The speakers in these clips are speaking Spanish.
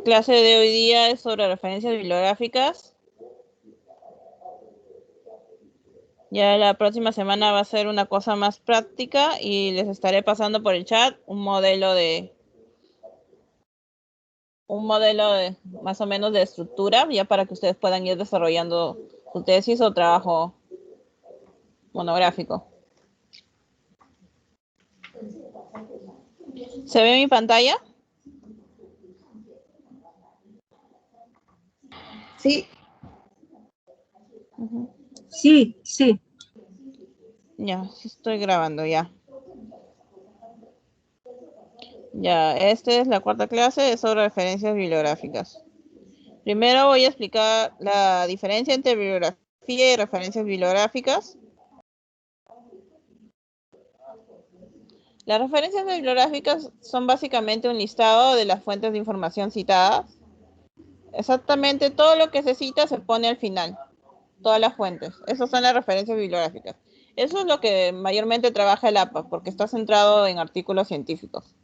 clase de hoy día es sobre referencias bibliográficas. Ya la próxima semana va a ser una cosa más práctica y les estaré pasando por el chat un modelo de más o menos de estructura, ya para que ustedes puedan ir desarrollando su tesis o trabajo monográfico. ¿Se ve mi pantalla? Sí. Uh-huh. Sí, sí. Ya, sí estoy grabando ya. Ya, esta es la cuarta clase, es sobre referencias bibliográficas. Primero voy a explicar la diferencia entre bibliografía y referencias bibliográficas. Las referencias bibliográficas son básicamente un listado de las fuentes de información citadas. Exactamente todo lo que se cita se pone al final, todas las fuentes. Esas son las referencias bibliográficas. Eso es lo que mayormente trabaja el APA, porque está centrado en artículos científicos.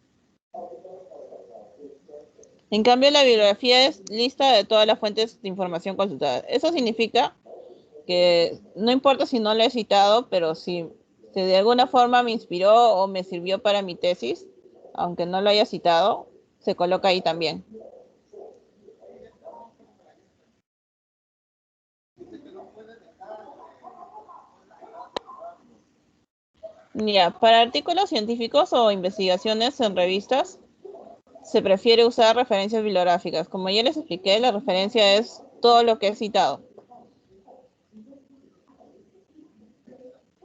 En cambio, la bibliografía es lista de todas las fuentes de información consultadas. Eso significa que no importa si no lo he citado, pero si de alguna forma me inspiró o me sirvió para mi tesis, aunque no lo haya citado, se coloca ahí también. Ya, para artículos científicos o investigaciones en revistas, se prefiere usar referencias bibliográficas. Como ya les expliqué, la referencia es todo lo que he citado.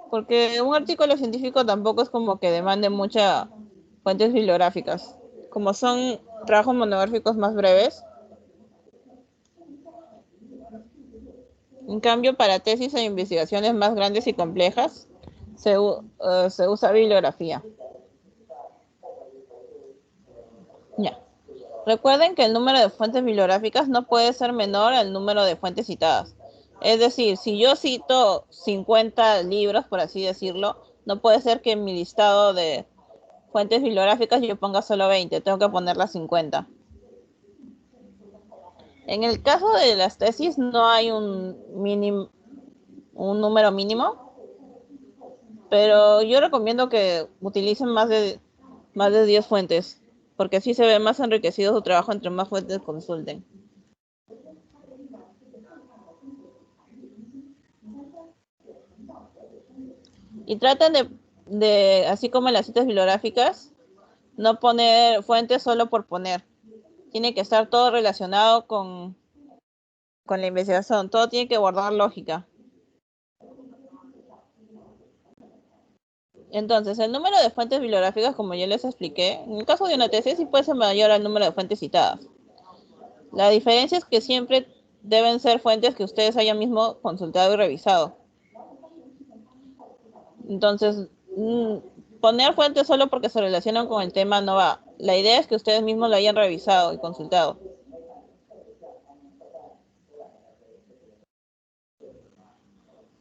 Porque un artículo científico tampoco es como que demande muchas fuentes bibliográficas. Como son trabajos monográficos más breves. En cambio, para tesis e investigaciones más grandes y complejas, se usa bibliografía. Ya. Recuerden que el número de fuentes bibliográficas no puede ser menor al número de fuentes citadas. Es decir, si yo cito 50 libros, por así decirlo, no puede ser que en mi listado de fuentes bibliográficas yo ponga solo 20, tengo que poner las 50. En el caso de las tesis no hay un número mínimo, pero yo recomiendo que utilicen más de 10 fuentes, porque así se ve más enriquecido su trabajo entre más fuentes consulten. Y traten de, así como en las citas bibliográficas, no poner fuentes solo por poner. Tiene que estar todo relacionado con la investigación. Todo tiene que guardar lógica. Entonces, el número de fuentes bibliográficas, como ya les expliqué, en el caso de una tesis sí puede ser mayor al número de fuentes citadas. La diferencia es que siempre deben ser fuentes que ustedes hayan mismo consultado y revisado. Entonces, poner fuentes solo porque se relacionan con el tema no va. La idea es que ustedes mismos lo hayan revisado y consultado.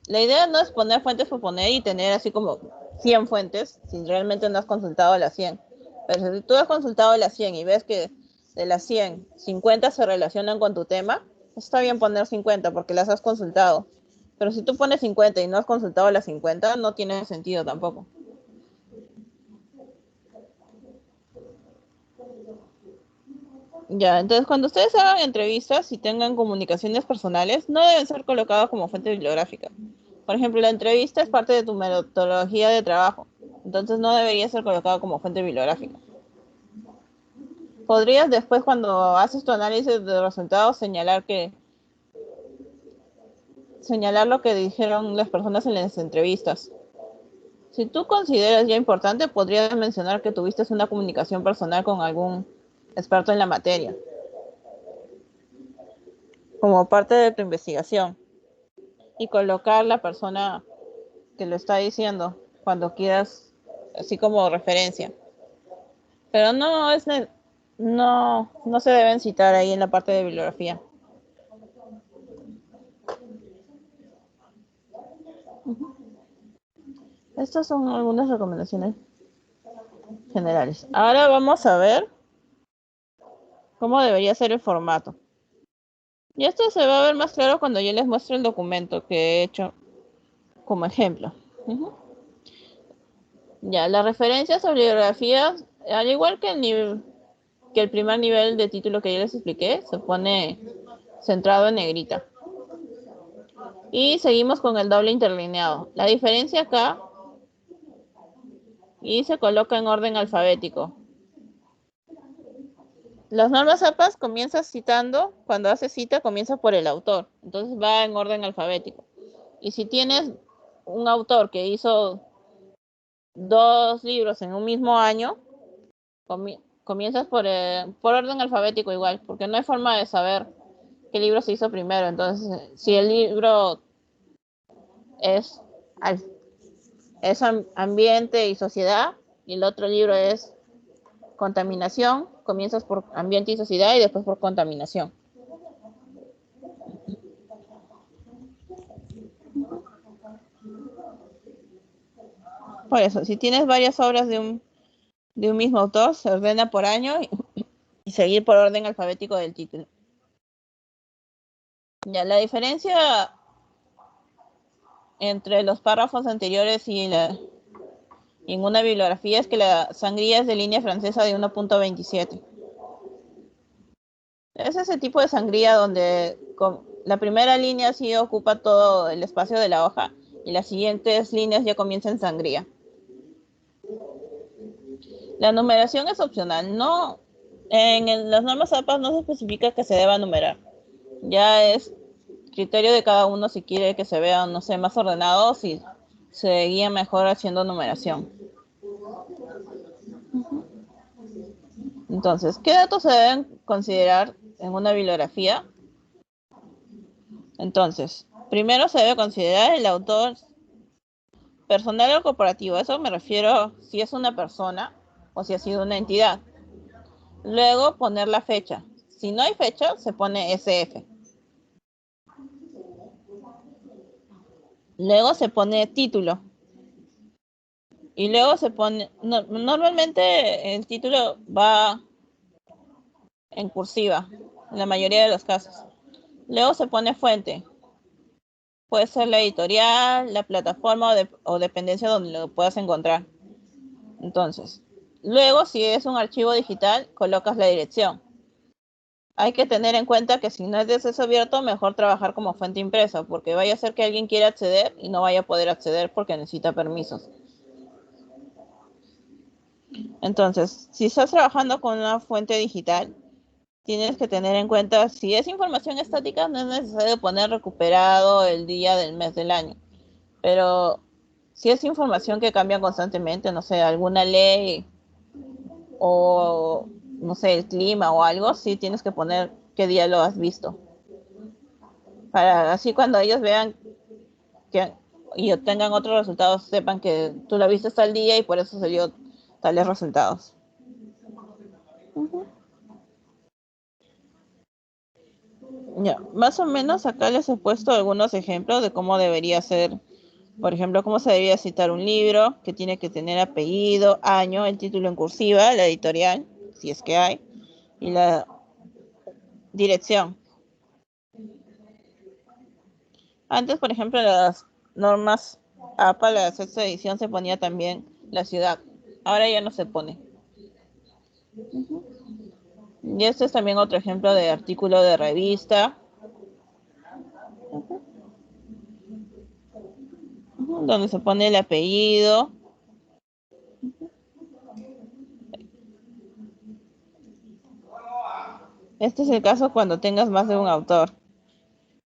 La idea no es poner fuentes por poner y tener así como 100 fuentes, si realmente no has consultado las 100. Pero si tú has consultado las 100 y ves que de las 100, 50 se relacionan con tu tema, está bien poner 50 porque las has consultado. Pero si tú pones 50 y no has consultado las 50, no tiene sentido tampoco. Ya, entonces cuando ustedes hagan entrevistas y tengan comunicaciones personales, no deben ser colocadas como fuente bibliográfica. Por ejemplo, la entrevista es parte de tu metodología de trabajo, entonces no debería ser colocado como fuente bibliográfica. Podrías después, cuando haces tu análisis de resultados, señalar lo que dijeron las personas en las entrevistas. Si tú consideras ya importante, podrías mencionar que tuviste una comunicación personal con algún experto en la materia, como parte de tu investigación, y colocar la persona que lo está diciendo cuando quieras, así como referencia. Pero no se deben citar ahí en la parte de bibliografía. Estas son algunas recomendaciones generales. Ahora vamos a ver cómo debería ser el formato. Y esto se va a ver más claro cuando yo les muestre el documento que he hecho como ejemplo. Ya, las referencias o bibliografías, al igual que el primer nivel de título que yo les expliqué, se pone centrado en negrita. Y seguimos con el doble interlineado. La diferencia acá, y se coloca en orden alfabético. Las normas APAS comienza citando, cuando hace cita comienza por el autor, entonces va en orden alfabético. Y si tienes un autor que hizo 2 libros en un mismo año, comienzas por orden alfabético igual, porque no hay forma de saber qué libro se hizo primero. Entonces, si el libro es ambiente y sociedad, y el otro libro es contaminación, comienzas por ambiente y sociedad y después por contaminación. Por eso, si tienes varias obras de un mismo autor, se ordena por año y seguir por orden alfabético del título. Ya, la diferencia entre los párrafos anteriores y en una bibliografía es que la sangría es de línea francesa de 1.27. Es ese tipo de sangría donde la primera línea sí ocupa todo el espacio de la hoja y las siguientes líneas ya comienzan en sangría. La numeración es opcional. No, en las normas APAS no se especifica que se deba numerar. Ya es criterio de cada uno si quiere que se vean, no sé, más ordenados, si se guía mejor haciendo numeración. Entonces, ¿qué datos se deben considerar en una bibliografía? Entonces, primero se debe considerar el autor personal o corporativo. Eso me refiero si es una persona o si ha sido una entidad. Luego poner la fecha. Si no hay fecha, se pone SF. Luego se pone título. Y luego se pone, normalmente el título va en cursiva, en la mayoría de los casos. Luego se pone fuente. Puede ser la editorial, la plataforma o dependencia donde lo puedas encontrar. Entonces, luego si es un archivo digital, colocas la dirección. Hay que tener en cuenta que si no es de acceso abierto, mejor trabajar como fuente impresa, porque vaya a ser que alguien quiera acceder y no vaya a poder acceder porque necesita permisos. Entonces, si estás trabajando con una fuente digital, tienes que tener en cuenta, si es información estática, no es necesario poner recuperado el día del mes del año. Pero si es información que cambia constantemente, no sé, alguna ley o, no sé, el clima o algo, sí tienes que poner qué día lo has visto. Para así cuando ellos vean y obtengan otros resultados, sepan que tú lo viste tal día y por eso salió tales resultados. Ya, más o menos acá les he puesto algunos ejemplos de cómo debería ser, por ejemplo, cómo se debería citar un libro, que tiene que tener apellido, año, el título en cursiva, la editorial, si es que hay, y la dirección. Antes, por ejemplo, las normas APA, la sexta edición, se ponía también la ciudad. Ahora ya no se pone. Y este es también otro ejemplo de artículo de revista, donde se pone el apellido. Este es el caso cuando tengas más de un autor.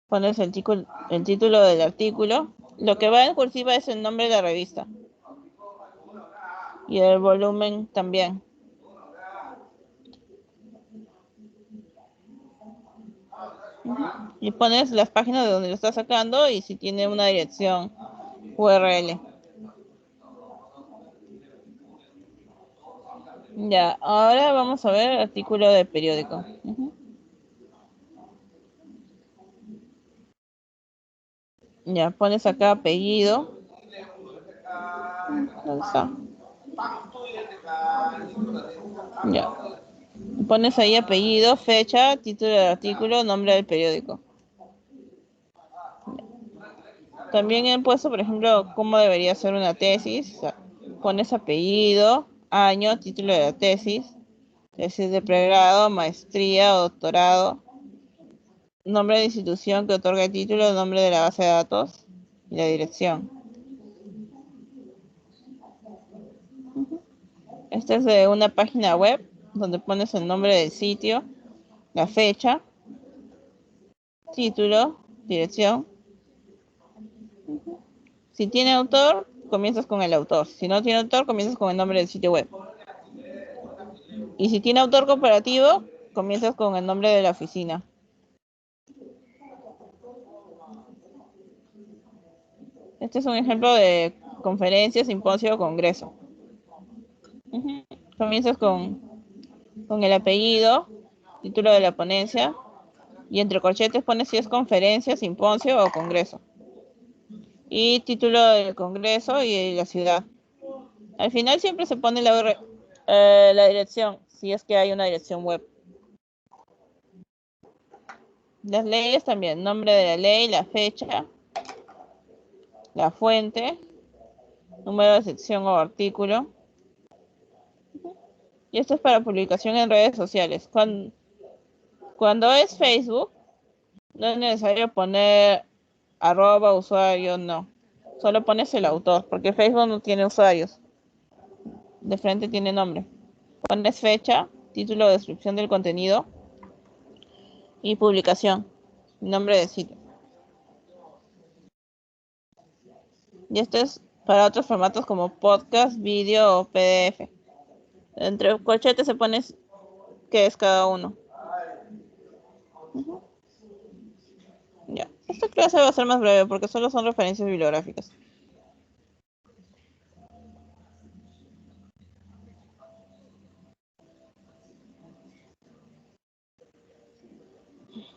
Pones el título del artículo. Lo que va en cursiva es el nombre de la revista. Y el volumen también. Y pones las páginas de donde lo estás sacando y si tiene una dirección URL. Ya, ahora vamos a ver el artículo de periódico. Ya, pones acá apellido. ¿Dónde está? Ya. Pones ahí apellido, fecha, título del artículo, nombre del periódico. También he puesto, por ejemplo, cómo debería ser una tesis. O sea, pones apellido, año, título de la tesis de pregrado, maestría o doctorado, nombre de institución que otorga el título, nombre de la base de datos y la dirección. Esta es de una página web donde pones el nombre del sitio, la fecha, título, dirección. Si tiene autor, comienzas con el autor. Si no tiene autor, comienzas con el nombre del sitio web. Y si tiene autor cooperativo, comienzas con el nombre de la oficina. Este es un ejemplo de conferencia, simposio o congreso. Comienzas con el apellido, título de la ponencia, y entre corchetes pones si es conferencia, simposio o congreso. Y título del congreso y la ciudad. Al final siempre se pone la dirección, si es que hay una dirección web. Las leyes también, nombre de la ley, la fecha, la fuente, número de sección o artículo. Y esto es para publicación en redes sociales. Cuando es Facebook, no es necesario poner @usuario, no. Solo pones el autor, porque Facebook no tiene usuarios. De frente tiene nombre. Pones fecha, título, descripción del contenido y publicación, nombre de sitio. Y esto es para otros formatos como podcast, vídeo o PDF. Entre corchetes se pone qué es cada uno. Ya. Esta clase va a ser más breve porque solo son referencias bibliográficas.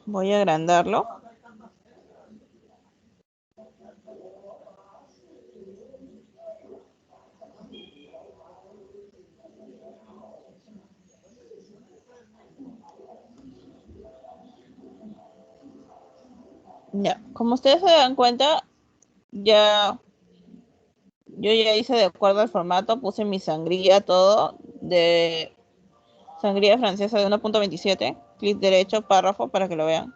Voy a agrandarlo. Ya, como ustedes se dan cuenta, yo ya hice de acuerdo al formato, puse mi sangría, todo, de sangría francesa de 1.27, clic derecho, párrafo, para que lo vean.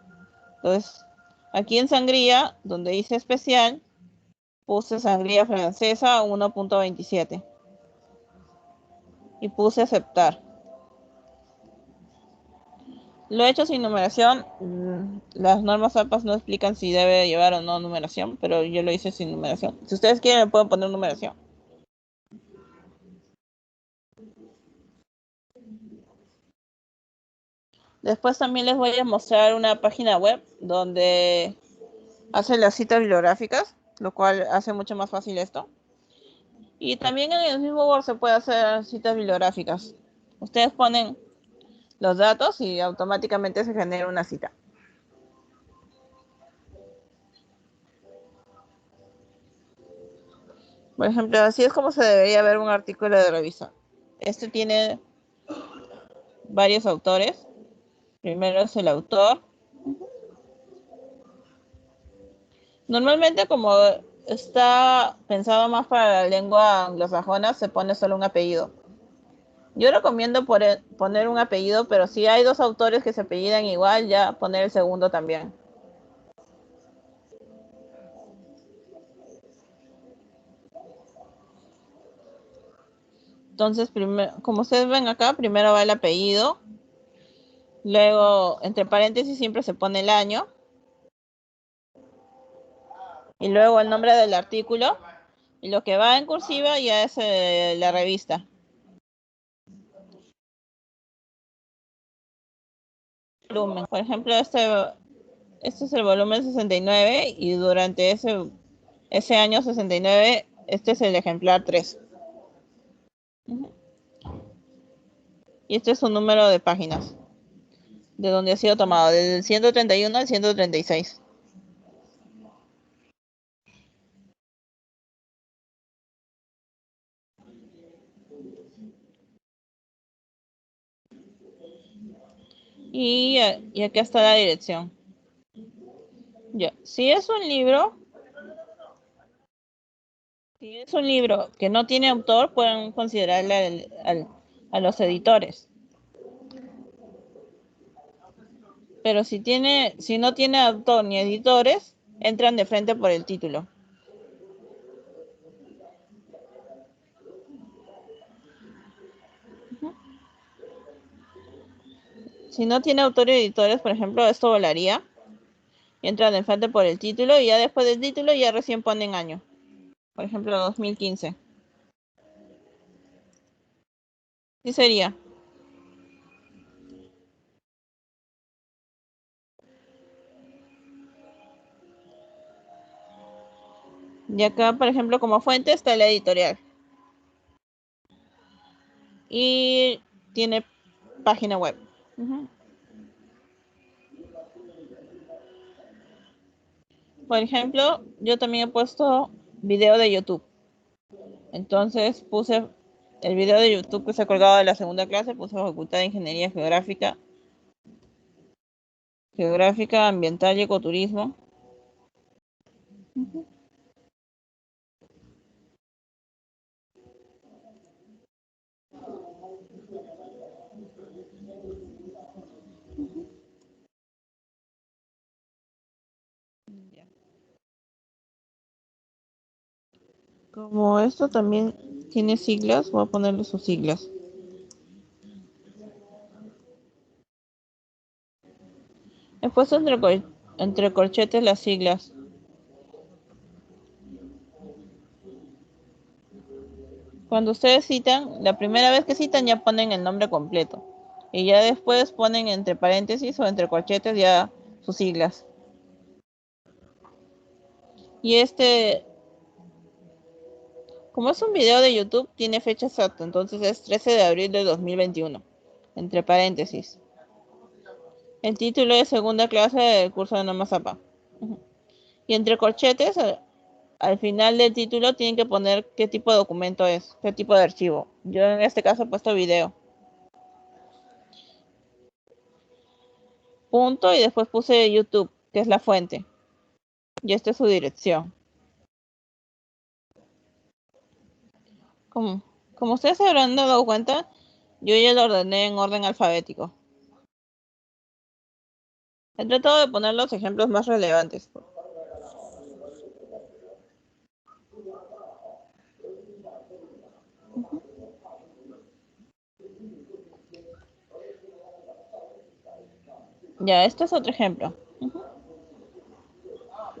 Entonces, aquí en sangría, donde hice especial, puse sangría francesa 1.27 y puse aceptar. Lo he hecho sin numeración. Las normas APAS no explican si debe llevar o no numeración, pero yo lo hice sin numeración. Si ustedes quieren, le pueden poner numeración. Después también les voy a mostrar una página web donde hacen las citas bibliográficas, lo cual hace mucho más fácil esto. Y también en el mismo Word se puede hacer citas bibliográficas. Ustedes ponen los datos y automáticamente se genera una cita. Por ejemplo, así es como se debería ver un artículo de revista. Este tiene varios autores. Primero es el autor. Normalmente, como está pensado más para la lengua anglosajona, se pone solo un apellido. Yo recomiendo poner un apellido, pero si hay dos autores que se apellidan igual, ya poner el segundo también. Entonces, como ustedes ven acá, primero va el apellido, luego entre paréntesis siempre se pone el año, y luego el nombre del artículo, y lo que va en cursiva ya es la revista. Volumen. Por ejemplo, este es el volumen 69 y durante ese año 69, este es el ejemplar 3. Y este es su número de páginas, de donde ha sido tomado, desde el 131 al 136. Y acá está la dirección. Ya, si es un libro que no tiene autor, pueden considerarle a los editores. Pero si no tiene autor ni editores, entran de frente por el título. Si no tiene autor y editores, por ejemplo, esto volaría. Entran de frente por el título y ya después del título ya recién ponen año. Por ejemplo, 2015. Sí sería. Y acá, por ejemplo, como fuente está la editorial. Y tiene página web. Por ejemplo, yo también he puesto video de YouTube. Entonces puse el video de YouTube que se ha colgado de la segunda clase, puse Facultad de Ingeniería Geográfica, Ambiental y Ecoturismo. Como esto también tiene siglas, voy a ponerle sus siglas. He puesto entre corchetes las siglas. Cuando ustedes citan, la primera vez que citan ya ponen el nombre completo. Y ya después ponen entre paréntesis o entre corchetes ya sus siglas. Y como es un video de YouTube, tiene fecha exacta. Entonces es 13 de abril de 2021. Entre paréntesis. El título es segunda clase del curso de Namazapa. Y entre corchetes, al final del título tienen que poner qué tipo de documento es, qué tipo de archivo. Yo en este caso he puesto video. Punto y después puse YouTube, que es la fuente. Y esta es su dirección. Como ustedes se habrán dado cuenta, yo ya lo ordené en orden alfabético. He tratado de poner los ejemplos más relevantes. Ya, este es otro ejemplo.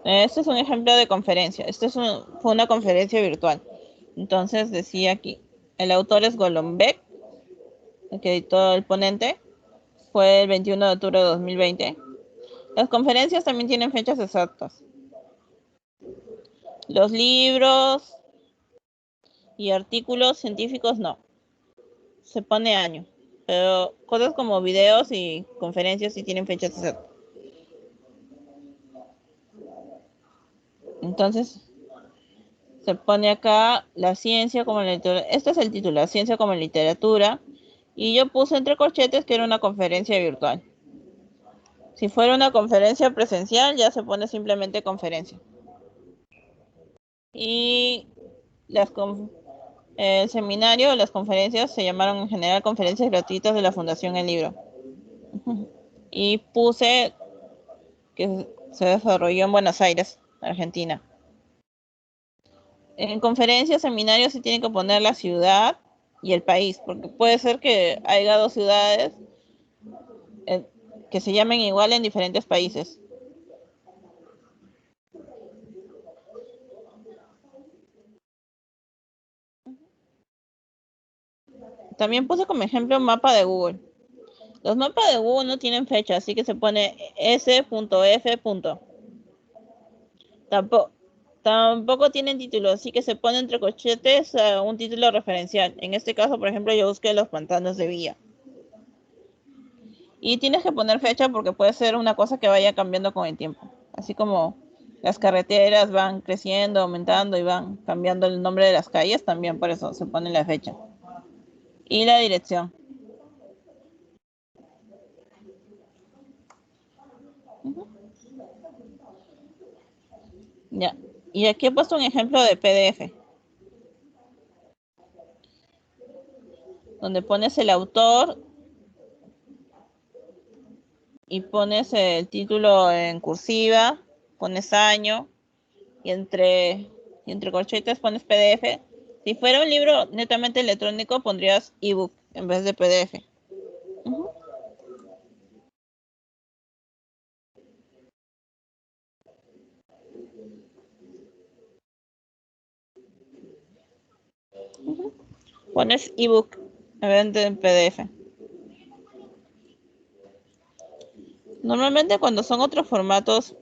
Este es un ejemplo de conferencia. Fue una conferencia virtual. Entonces decía aquí, el autor es Golombek, el que editó el ponente. Fue el 21 de octubre de 2020. Las conferencias también tienen fechas exactas. Los libros y artículos científicos no. Se pone año. Pero cosas como videos y conferencias sí tienen fechas exactas. Entonces, se pone acá la ciencia como la literatura. Este es el título, la ciencia como literatura. Y yo puse entre corchetes que era una conferencia virtual. Si fuera una conferencia presencial, ya se pone simplemente conferencia. Y el seminario, las conferencias se llamaron en general conferencias gratuitas de la Fundación El Libro. Y puse que se desarrolló en Buenos Aires, Argentina. En conferencias, seminarios, se tiene que poner la ciudad y el país, porque puede ser que haya dos ciudades que se llamen igual en diferentes países. También puse como ejemplo un mapa de Google. Los mapas de Google no tienen fecha, así que se pone s.f. Tampoco tienen título, así que se pone entre corchetes un título referencial. En este caso, por ejemplo, yo busqué los pantanos de Villa. Y tienes que poner fecha porque puede ser una cosa que vaya cambiando con el tiempo. Así como las carreteras van creciendo, aumentando y van cambiando el nombre de las calles, también por eso se pone la fecha. Y la dirección. Ujú. Ya. Y aquí he puesto un ejemplo de PDF, donde pones el autor y pones el título en cursiva, pones año y entre corchetes pones PDF. Si fuera un libro netamente electrónico, pondrías ebook en vez de PDF. Ujú. Pones ebook en vez de PDF. Normalmente cuando son otros formatos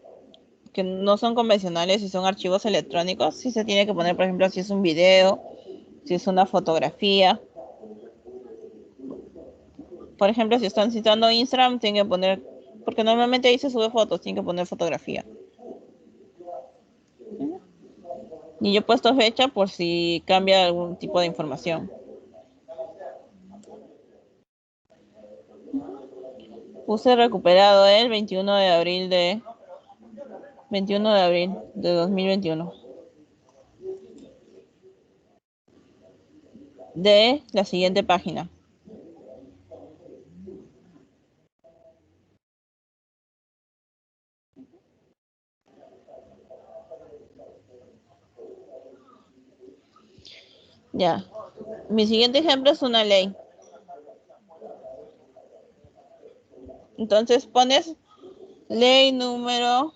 que no son convencionales y son archivos electrónicos, sí se tiene que poner, por ejemplo, si es un video, si es una fotografía. Por ejemplo, si están citando Instagram, tienen que poner, porque normalmente ahí se sube fotos, tienen que poner fotografía. Y yo he puesto fecha por si cambia algún tipo de información. Puse recuperado el 21 de abril de 2021. De la siguiente página. Ya. Mi siguiente ejemplo es una ley. Entonces pones ley número,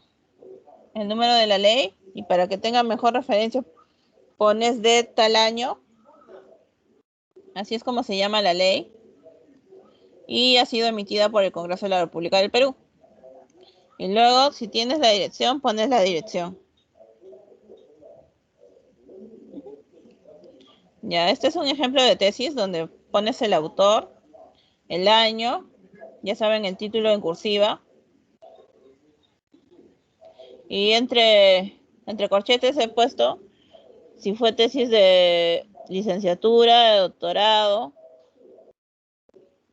el número de la ley, y para que tenga mejor referencia pones de tal año. Así es como se llama la ley. Y ha sido emitida por el Congreso de la República del Perú. Y luego, si tienes la dirección, pones la dirección. Ya, este es un ejemplo de tesis donde pones el autor, el año, ya saben, el título en cursiva. Y entre corchetes he puesto si fue tesis de licenciatura, de doctorado.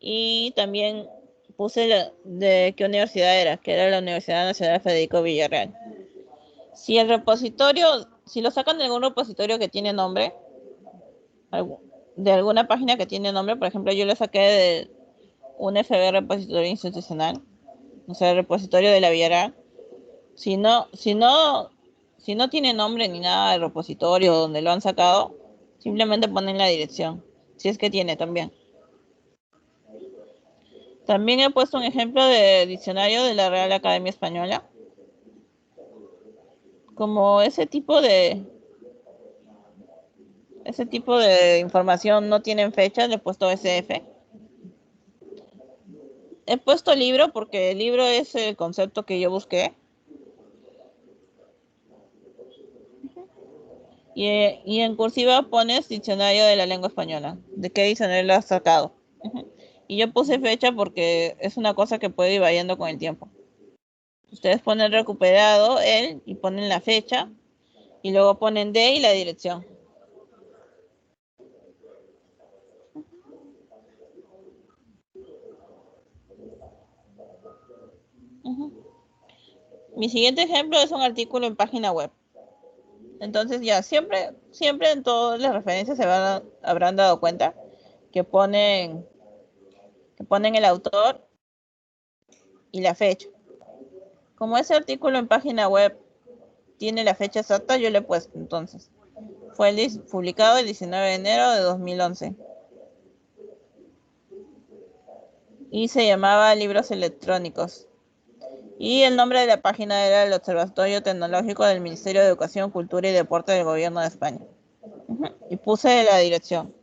Y también puse de qué universidad era, que era la Universidad Nacional Federico Villarreal. Si el repositorio, si lo sacan de algún repositorio que tiene nombre, de alguna página que tiene nombre, por ejemplo, yo lo saqué de un FB repositorio institucional, o sea, el repositorio de la Villarreal. Si no tiene nombre ni nada de repositorio donde lo han sacado, simplemente ponen la dirección, si es que tiene también. También he puesto un ejemplo de diccionario de la Real Academia Española. Como ese tipo de información no tienen fecha, le he puesto SF. He puesto libro porque el libro es el concepto que yo busqué. Y en cursiva pones diccionario de la lengua española. ¿De qué diccionario lo has sacado? Y yo puse fecha porque es una cosa que puede ir variando con el tiempo. Ustedes ponen recuperado el y ponen la fecha y luego ponen de y la dirección. Mi siguiente ejemplo es un artículo en página web. Entonces ya siempre en todas las referencias habrán dado cuenta que ponen el autor y la fecha. Como ese artículo en página web tiene la fecha exacta, yo le he puesto entonces. Fue publicado el 19 de enero de 2011. Y se llamaba Libros Electrónicos. Y el nombre de la página era el Observatorio Tecnológico del Ministerio de Educación, Cultura y Deporte del Gobierno de España. Y puse la dirección.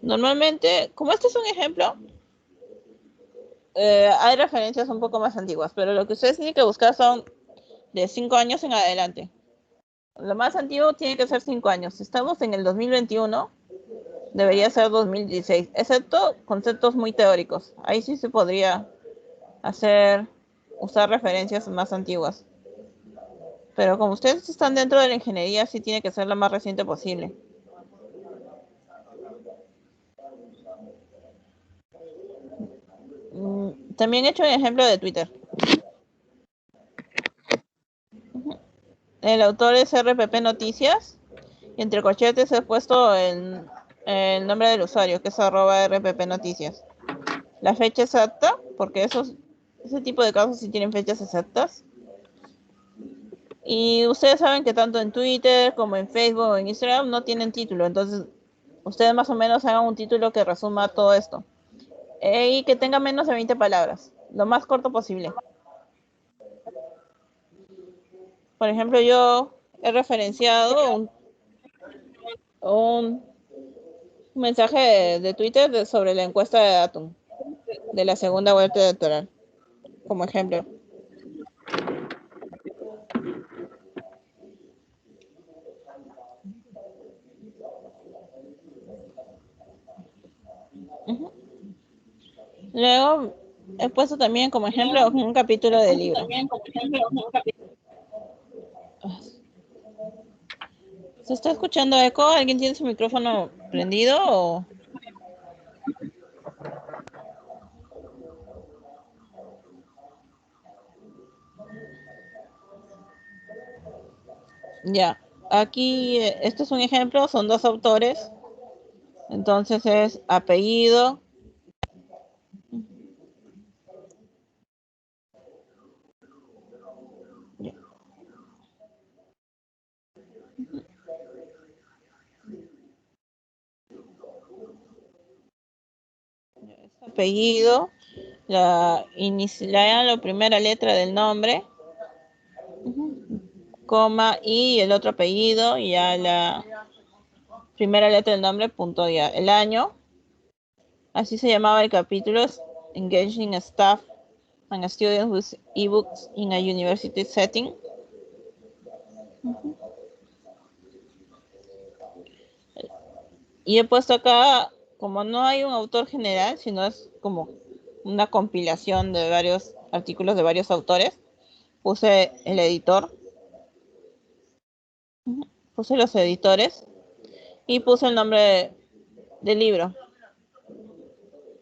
Normalmente, como este es un ejemplo, hay referencias un poco más antiguas, pero lo que ustedes tienen que buscar son de 5 años en adelante. Lo más antiguo tiene que ser 5 años. Si estamos en el 2021, debería ser 2016, excepto conceptos muy teóricos. Ahí sí se podría usar referencias más antiguas. Pero como ustedes están dentro de la ingeniería, sí tiene que ser lo más reciente posible. También he hecho un ejemplo de Twitter. El autor es RPP Noticias. Y entre corchetes he puesto el nombre del usuario, que es @RPP Noticias. La fecha exacta, porque ese tipo de casos sí tienen fechas exactas. Y ustedes saben que tanto en Twitter como en Facebook o en Instagram no tienen título. Entonces, ustedes más o menos hagan un título que resuma todo esto. Y que tenga menos de 20 palabras. Lo más corto posible. Por ejemplo, yo he referenciado un mensaje de Twitter sobre la encuesta de Datum de la segunda vuelta electoral, como ejemplo. Luego he puesto también como ejemplo un capítulo del libro. ¿Se está escuchando eco? ¿Alguien tiene su micrófono prendido o...? Ya, aquí este es un ejemplo, son dos autores. Entonces es apellido. Ya. Apellido, la primera letra del nombre, coma, y el otro apellido, y ya la primera letra del nombre, punto, ya. El año, así se llamaba el capítulo, Engaging Staff and Students with eBooks in a University Setting. Y he puesto acá, como no hay un autor general, sino es como una compilación de varios artículos de varios autores, puse el editor, puse los editores y puse el nombre del libro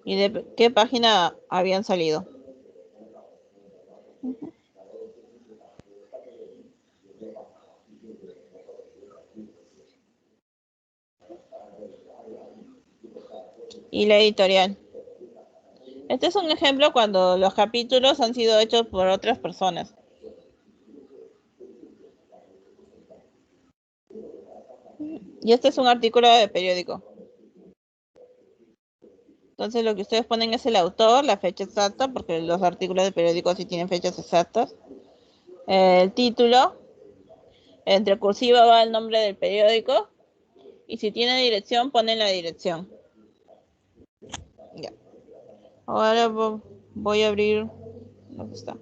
y de qué página habían salido. Y la editorial. Este es un ejemplo cuando los capítulos han sido hechos por otras personas. Y este es un artículo de periódico. Entonces lo que ustedes ponen es el autor, la fecha exacta, porque los artículos de periódico sí tienen fechas exactas. El título, entre cursiva va el nombre del periódico. Y si tiene dirección, ponen la dirección. Ya. Ahora voy a abrir... ¿Dónde está?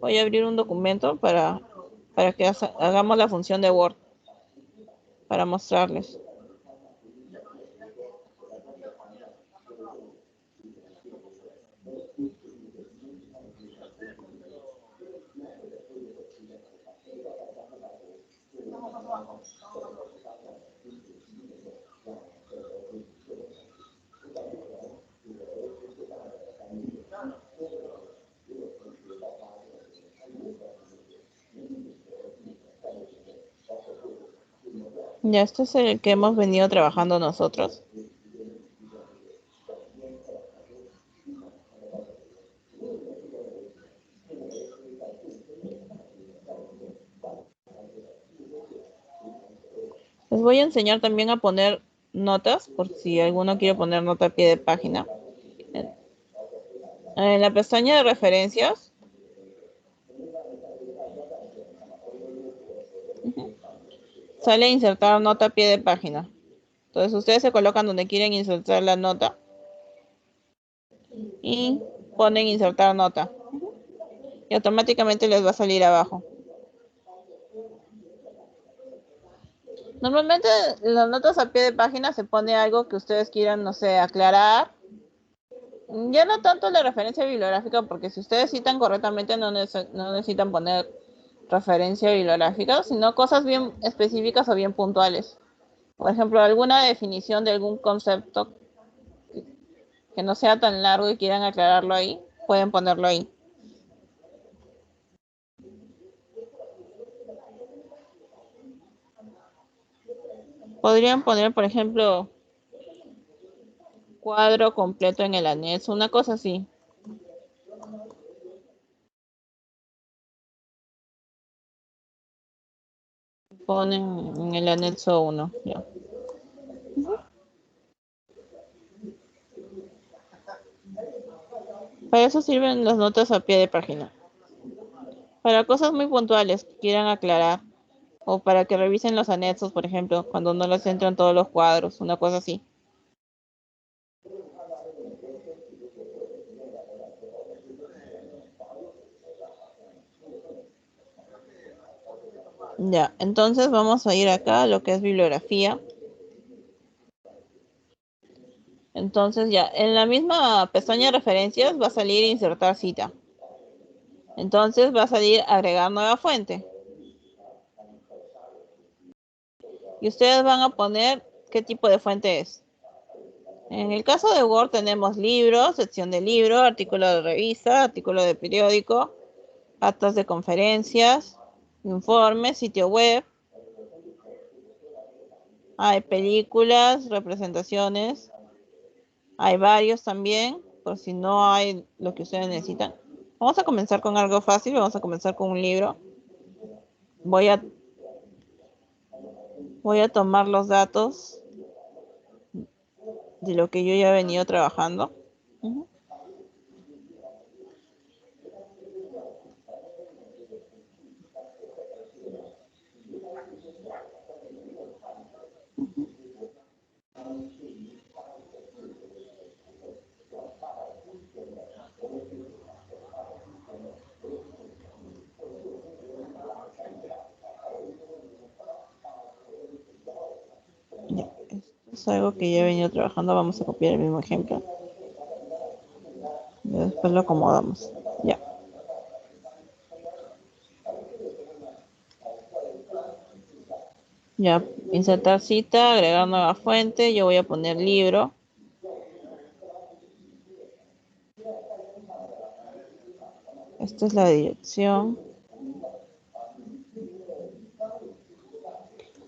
Voy a abrir un documento para que hagamos la función de Word. Para mostrarles. Ya, este es el que hemos venido trabajando nosotros. Les voy a enseñar también a poner notas, por si alguno quiere poner nota a pie de página. En la pestaña de referencias, sale insertar nota a pie de página. Entonces ustedes se colocan donde quieren insertar la nota y ponen insertar nota. Y automáticamente les va a salir abajo. Normalmente las notas a pie de página se pone algo que ustedes quieran, no sé, aclarar. Ya no tanto la referencia bibliográfica, porque si ustedes citan correctamente no necesitan poner referencia bibliográfica, sino cosas bien específicas o bien puntuales. Por ejemplo, alguna definición de algún concepto que no sea tan largo y quieran aclararlo ahí, pueden ponerlo ahí. Podrían poner, por ejemplo, cuadro completo en el anexo, una cosa así. Ponen en el anexo 1. Ya. Para eso sirven las notas a pie de página. Para cosas muy puntuales que quieran aclarar. O para que revisen los anexos, por ejemplo, cuando no les entran todos los cuadros, una cosa así. Ya, entonces vamos a ir acá a lo que es bibliografía. Entonces ya, en la misma pestaña de referencias va a salir insertar cita. Entonces va a salir agregar nueva fuente. Y ustedes van a poner qué tipo de fuente es. En el caso de Word tenemos libros, sección de libro, artículo de revista, artículo de periódico, actas de conferencias, informes, sitio web. Hay películas, representaciones. Hay varios también, por si no hay lo que ustedes necesitan. Vamos a comenzar con algo fácil, vamos a comenzar con un libro. Voy a tomar los datos de lo que yo ya he venido trabajando. Ya, esto es algo que ya he venido trabajando, vamos a copiar el mismo ejemplo. Y después lo acomodamos. Ya. Ya, insertar cita, agregar nueva fuente, yo voy a poner libro. Esta es la dirección.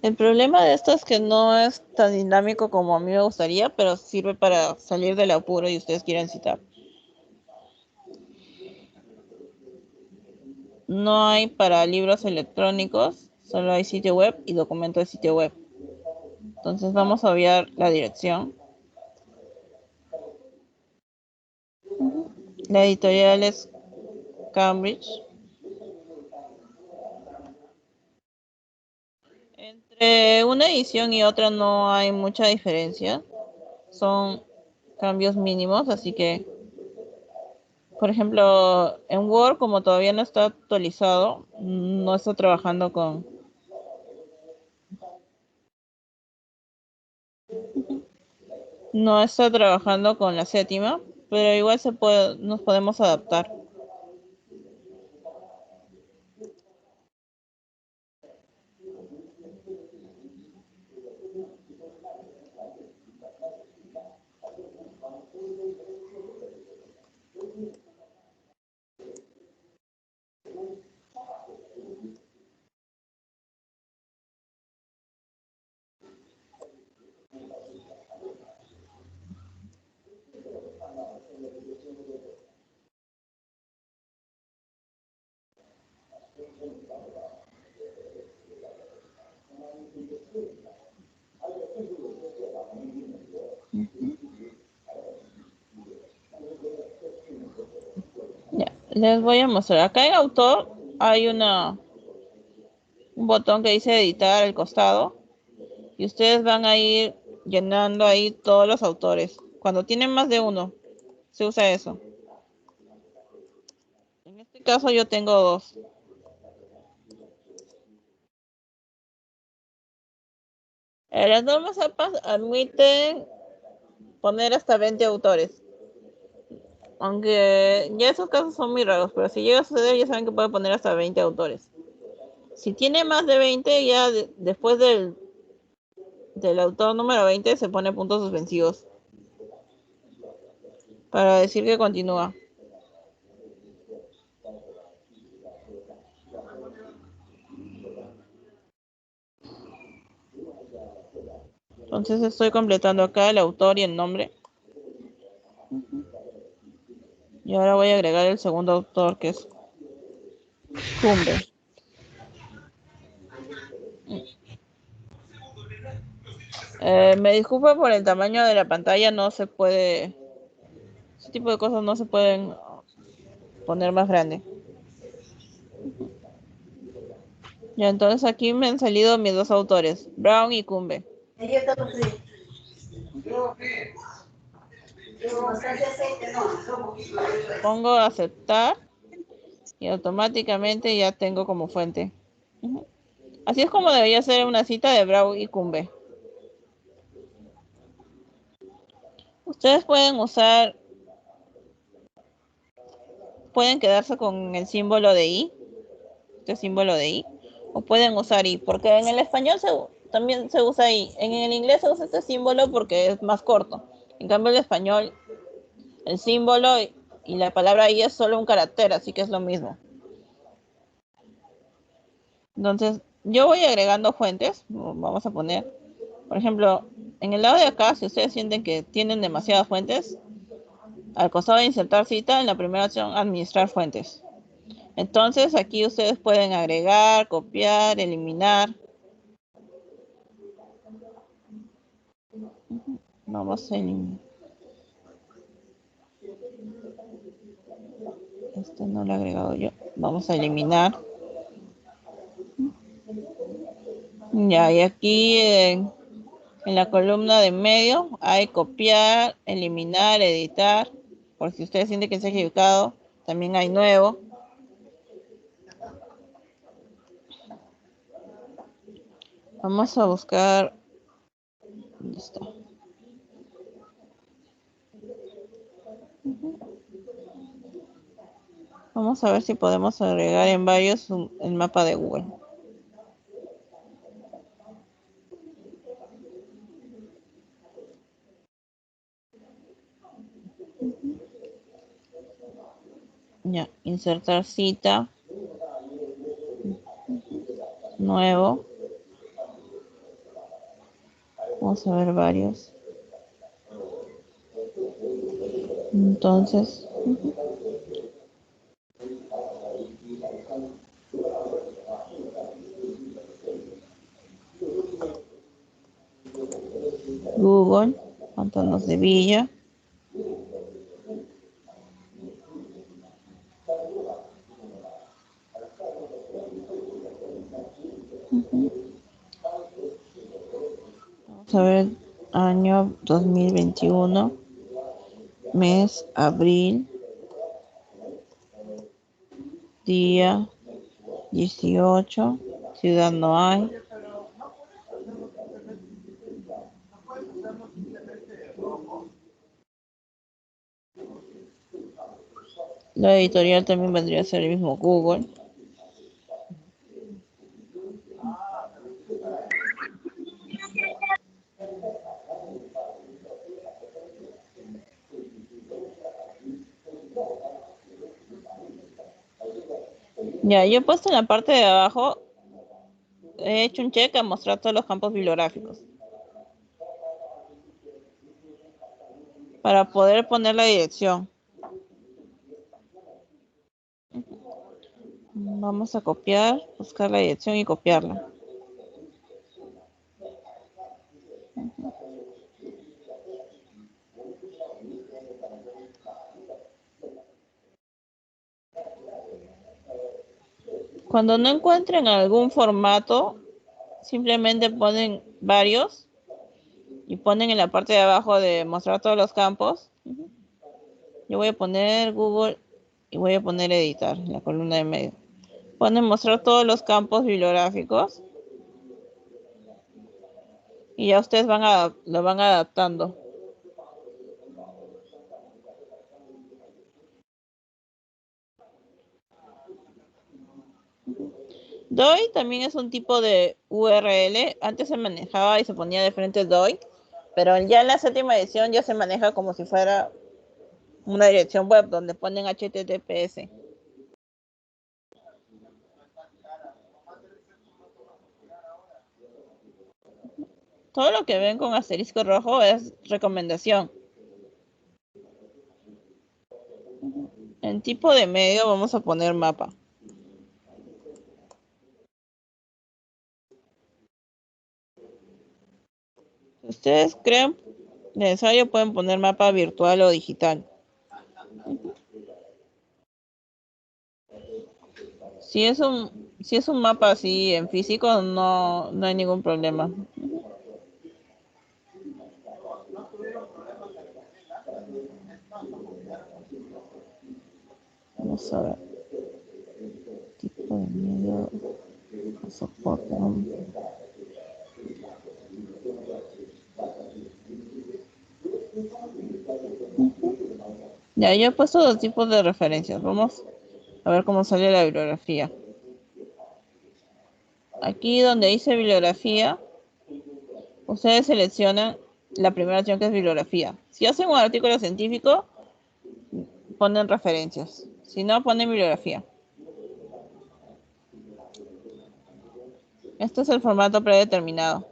El problema de esto es que no es tan dinámico como a mí me gustaría, pero sirve para salir del apuro y ustedes quieren citar. No hay para libros electrónicos, solo hay sitio web y documento de sitio web. Entonces vamos a obviar la dirección. La editorial es Cambridge. Entre una edición y otra no hay mucha diferencia. Son cambios mínimos, así que, por ejemplo, en Word, como todavía no está actualizado, no está trabajando con... No está trabajando con la séptima, pero igual nos podemos adaptar. Ya, les voy a mostrar. Acá en autor hay un botón que dice editar al costado y ustedes van a ir llenando ahí todos los autores. Cuando tienen más de uno, se usa eso. En este caso yo tengo 2. Las normas APA admiten poner hasta 20 autores. Aunque ya esos casos son muy raros, pero si llega a suceder ya saben que puede poner hasta 20 autores. Si tiene más de 20, ya después del autor número 20 se pone puntos suspensivos para decir que continúa. Entonces estoy completando acá el autor y el nombre. Y ahora voy a agregar el segundo autor, que es Cumbe. Me disculpo por el tamaño de la pantalla, no se puede, ese tipo de cosas no se pueden poner más grande. Ya, entonces aquí me han salido mis dos autores, Brown y Cumbe. Pongo aceptar y automáticamente ya tengo como fuente. Así es como debería ser una cita de Brown y Cumbe. Ustedes pueden quedarse con el símbolo de I, este símbolo de I, o pueden usar I, porque en el español también se usa I. En el inglés se usa este símbolo porque es más corto. En cambio, el español, el símbolo y la palabra I es solo un carácter, así que es lo mismo. Entonces, yo voy agregando fuentes. Vamos a poner, por ejemplo, en el lado de acá, si ustedes sienten que tienen demasiadas fuentes, al costado de insertar cita, en la primera opción, administrar fuentes. Entonces, aquí ustedes pueden agregar, copiar, eliminar. Vamos a eliminar. Este no lo he agregado yo. Vamos a eliminar. Ya, y aquí en la columna de medio hay copiar, eliminar, editar. Por si ustedes sienten que se ha equivocado, también hay nuevo. Vamos a buscar. ¿Dónde está? Vamos a ver si podemos agregar en varios el mapa de Google. Ya, insertar cita. Nuevo. Vamos a ver varios. Entonces, Google, Pantanos de Villa. Vamos a ver, año 2021, mes, abril, día 18, ciudad no hay. La editorial también vendría a ser el mismo Google. Ya, yo he puesto en la parte de abajo, he hecho un check a mostrar todos los campos bibliográficos. Para poder poner la dirección. Vamos a copiar, buscar la dirección y copiarla. Cuando no encuentren algún formato, simplemente ponen varios y ponen en la parte de abajo de mostrar todos los campos. Yo voy a poner Google y voy a poner editar en la columna de medio. Ponen mostrar todos los campos bibliográficos y ya ustedes lo van adaptando. DOI también es un tipo de URL. Antes se manejaba y se ponía de frente DOI, pero ya en la 7ª edición ya se maneja como si fuera una dirección web donde ponen HTTPS. todo lo que ven con asterisco rojo es recomendación. En tipo de medio vamos a poner mapa. Si ustedes creen necesario, pueden poner mapa virtual o digital. Si es un mapa así en físico, no hay ningún problema. Vamos a ver. Tipo de medio, soporte. Ya, yo he puesto dos tipos de referencias. Vamos a ver cómo sale la bibliografía. Aquí donde dice bibliografía, ustedes seleccionan la primera opción que es bibliografía. Si hacen un artículo científico, ponen referencias. Si no, ponen bibliografía. Este es el formato predeterminado.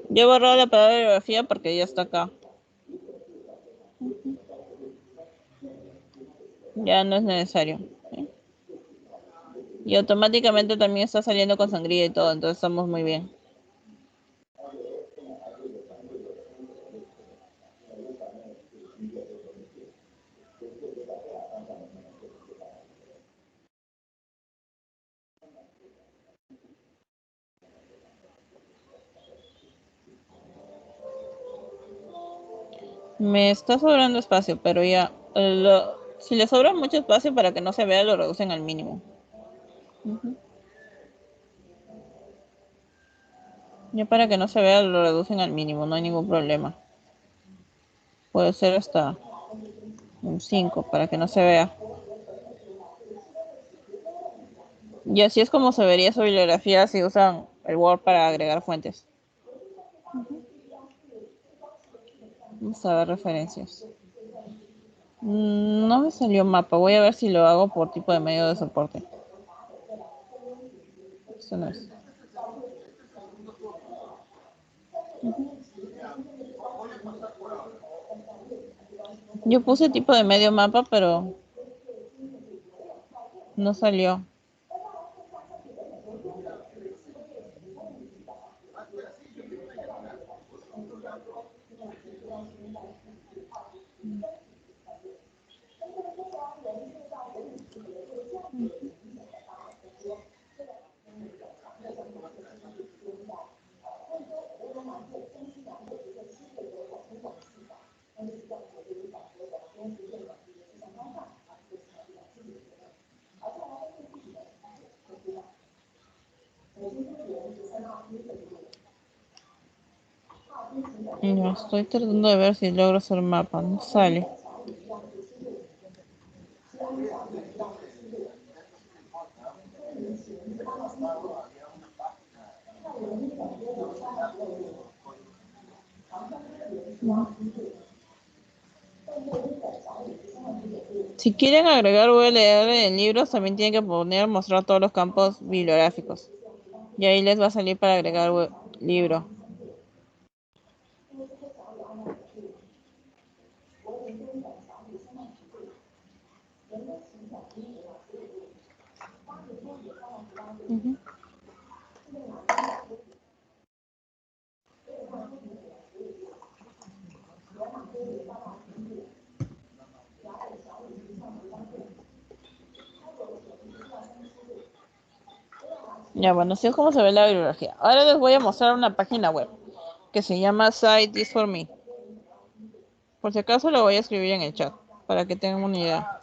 Yo he borrado la palabra bibliografía porque ya está acá. Ya no es necesario. ¿Sí? Y automáticamente también está saliendo con sangría y todo, entonces estamos muy bien. Me está sobrando espacio, pero ya, si le sobra mucho espacio para que no se vea, lo reducen al mínimo. Ya para que no se vea, lo reducen al mínimo, no hay ningún problema. Puede ser hasta un 5 para que no se vea. Y así es como se vería su bibliografía si usan el Word para agregar fuentes. Vamos a ver referencias. No me salió mapa. Voy a ver si lo hago por tipo de medio de soporte. Esto no es. Yo puse tipo de medio mapa, pero no salió. No, estoy tratando de ver si logro hacer mapa. No sale. Si quieren agregar URL en libros, también tienen que poner mostrar todos los campos bibliográficos. Y ahí les va a salir para agregar libro. Ya, bueno, así es como se ve la bibliografía. Ahora les voy a mostrar una página web que se llama Cite This For Me. Por si acaso lo voy a escribir en el chat para que tengan una idea.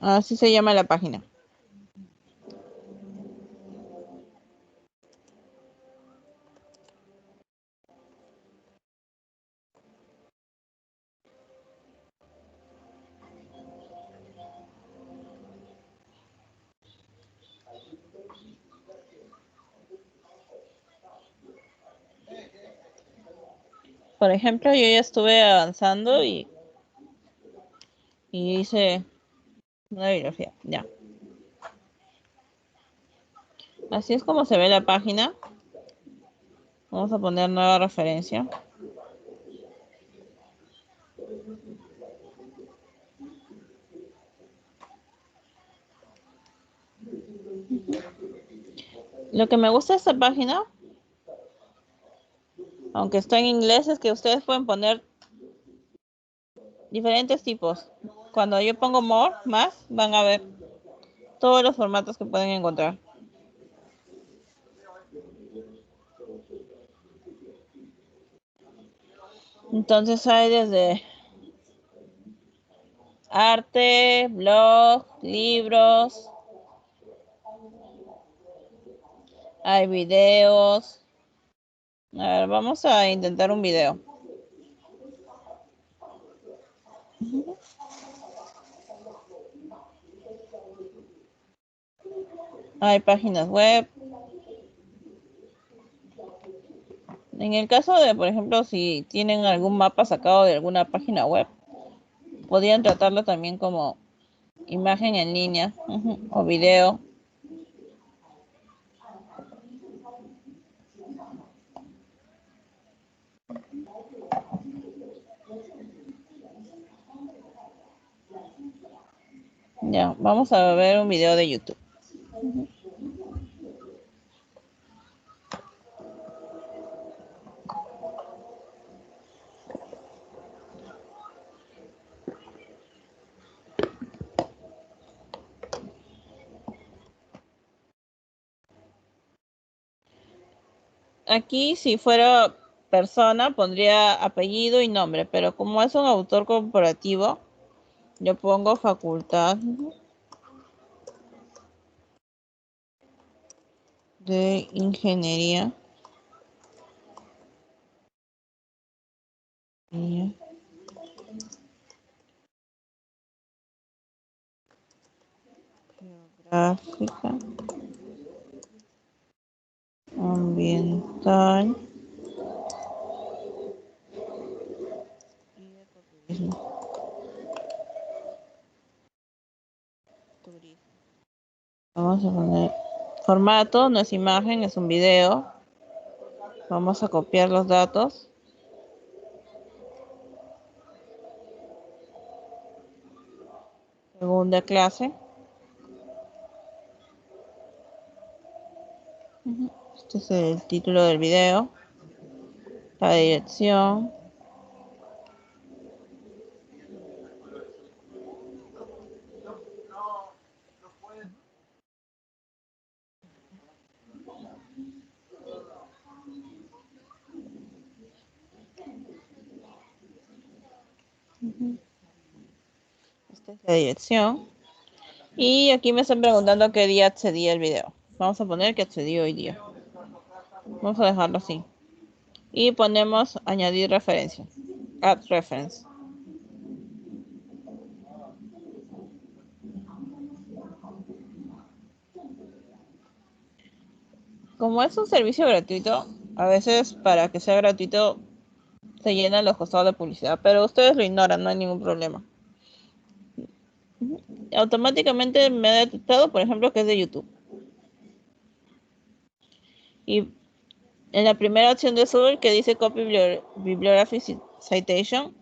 Así se llama la página. Por ejemplo, yo ya estuve avanzando y hice una bibliografía. Ya. Así es como se ve la página. Vamos a poner nueva referencia. Lo que me gusta de esta página, aunque está en inglés, es que ustedes pueden poner diferentes tipos. Cuando yo pongo more, más, van a ver todos los formatos que pueden encontrar. Entonces hay desde arte, blog, libros, hay videos. A ver, vamos a intentar un video. Hay páginas web. En el caso de, por ejemplo, si tienen algún mapa sacado de alguna página web, podrían tratarlo también como imagen en línea o video. Ya, vamos a ver un video de YouTube. Aquí, si fuera persona, pondría apellido y nombre, pero como es un autor corporativo, yo pongo facultad de ingeniería geográfica, ambiental y turismo. Vamos a poner formato, no es imagen, es un video. Vamos a copiar los datos. Segunda clase. Este es el título del video. La dirección. Esta es la dirección. Y aquí me están preguntando qué día accedí al video. Vamos a poner que accedí hoy día. Vamos a dejarlo así. Y ponemos añadir referencia. Add reference. Como es un servicio gratuito, a veces para que sea gratuito se llenan los costados de publicidad, pero ustedes lo ignoran, no hay ningún problema. Automáticamente me ha detectado, por ejemplo, que es de YouTube. Y en la primera opción de azul que dice Copy Bibliography Citation,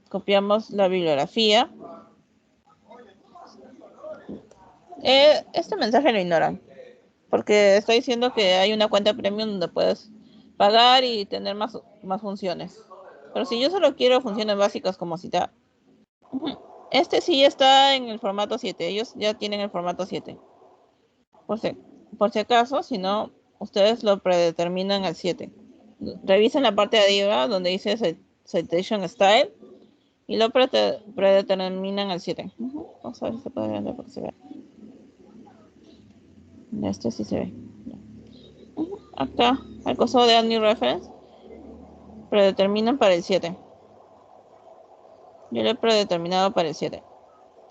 copiamos la bibliografía. Este mensaje lo ignoran, porque está diciendo que hay una cuenta premium donde puedes pagar y tener más funciones. Pero si yo solo quiero funciones básicas como citar, este sí está en el formato 7. Ellos ya tienen el formato 7. Por si acaso, si no, ustedes lo predeterminan al 7. Revisen la parte de arriba donde dice Citation Style y lo predeterminan al 7. Vamos a ver si se puede ver para que se vea. Este sí se ve. Acá, al coso de Add New Reference, predeterminan para el 7. Yo lo he predeterminado para el 7.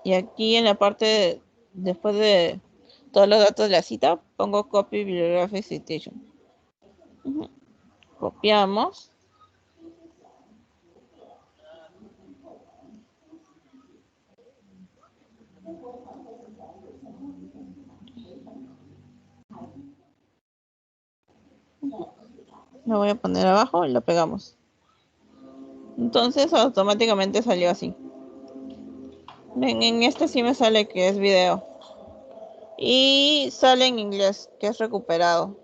Y aquí en la parte después de todos los datos de la cita, pongo Copy Bibliography Citation. Copiamos. Lo voy a poner abajo y lo pegamos. Entonces automáticamente salió así. Ven, en este sí me sale que es video. Y sale en inglés, que es recuperado.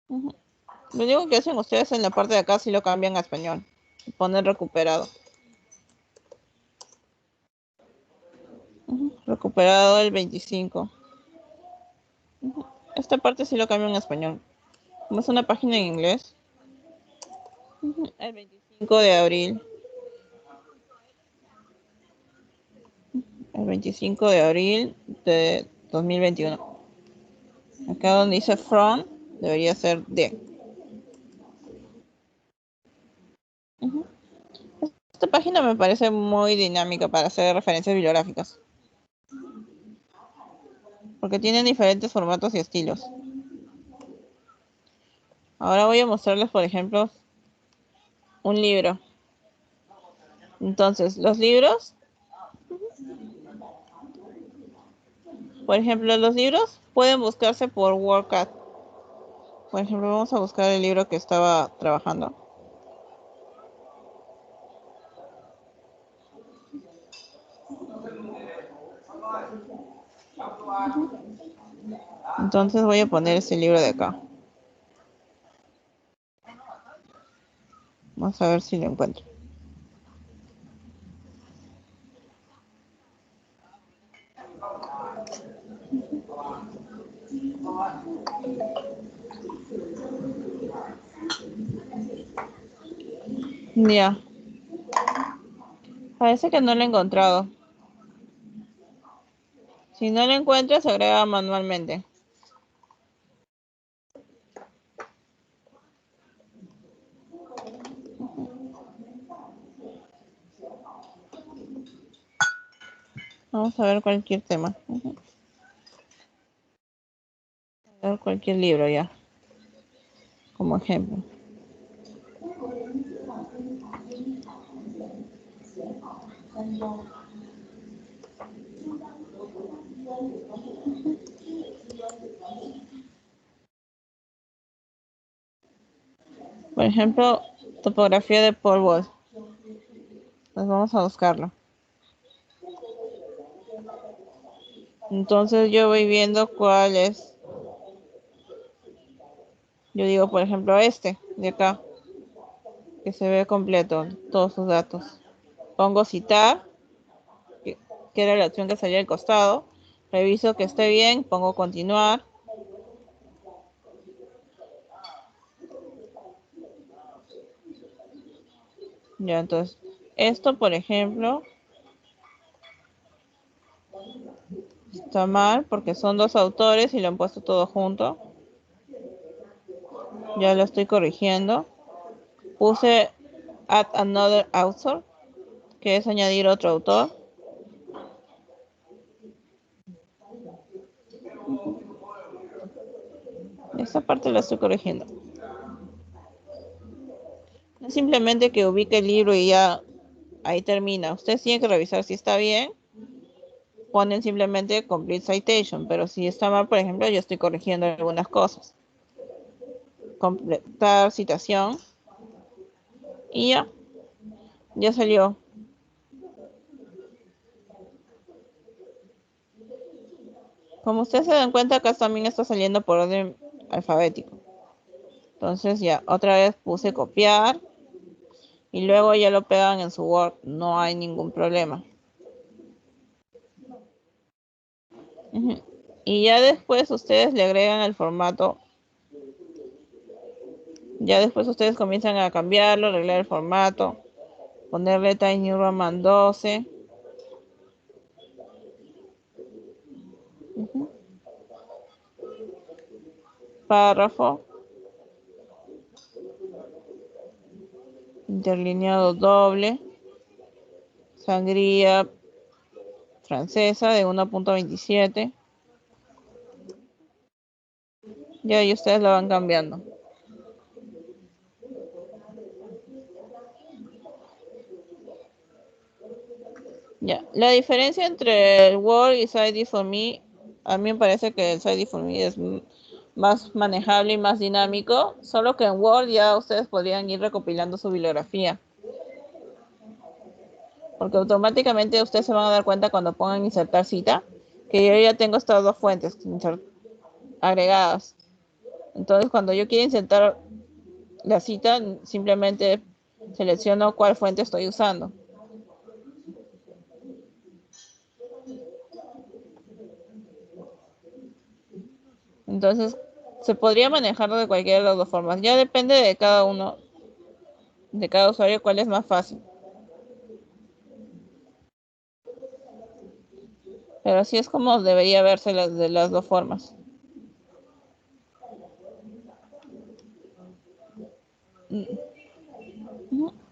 Lo único que hacen ustedes en la parte de acá sí lo cambian a español. Ponen recuperado. Recuperado el 25. Esta parte sí lo cambian en español. Como es una página en inglés. El 25 de abril. El 25 de abril de 2021. Acá donde dice from, debería ser de. Esta página me parece muy dinámica para hacer referencias bibliográficas. Porque tienen diferentes formatos y estilos. Ahora voy a mostrarles, por ejemplo, un libro. Entonces, los libros, por ejemplo, los libros pueden buscarse por WordCat. Por ejemplo, vamos a buscar el libro que estaba trabajando. Entonces voy a poner ese libro de acá. Vamos a ver si lo encuentro. Ya. Parece que no lo he encontrado. Si no lo encuentro, se agrega manualmente. Vamos a ver cualquier tema. A ver cualquier libro ya. Como ejemplo. Por ejemplo, topografía de Paul Wolf. Pues vamos a buscarlo. Entonces yo voy viendo cuál es. Yo digo, por ejemplo, este de acá, que se ve completo, todos sus datos. Pongo citar, que era la opción que salía al costado. Reviso que esté bien, pongo continuar. Ya, entonces, esto, por ejemplo, está mal porque son dos autores y lo han puesto todo junto. Ya lo estoy corrigiendo. Puse add another author, que es añadir otro autor. Esta parte la estoy corrigiendo. No es simplemente que ubique el libro y ya ahí termina. Ustedes tienen que revisar si está bien. Ponen simplemente complete citation, pero si está mal, por ejemplo, yo estoy corrigiendo algunas cosas. Completar citación. Y ya salió. Como ustedes se dan cuenta, acá también está saliendo por orden alfabético. Entonces ya, otra vez puse copiar. Y luego ya lo pegan en su Word. No hay ningún problema. Y ya después ustedes le agregan el formato. Ya después ustedes comienzan a cambiarlo, arreglar el formato. Ponerle Tiny Roman 12. Párrafo. Interlineado doble. Sangría francesa de 1.27. Ya, y ustedes lo van cambiando. Ya, la diferencia entre el Word y Side for Me, a mí me parece que el Side for Me es más manejable y más dinámico, solo que en Word ya ustedes podrían ir recopilando su bibliografía. Porque automáticamente ustedes se van a dar cuenta cuando pongan insertar cita, que yo ya tengo estas dos fuentes agregadas. Entonces, cuando yo quiero insertar la cita, simplemente selecciono cuál fuente estoy usando. Entonces, se podría manejar de cualquiera de las dos formas. Ya depende de cada uno, de cada usuario, cuál es más fácil. Pero así es como debería verse de las dos formas.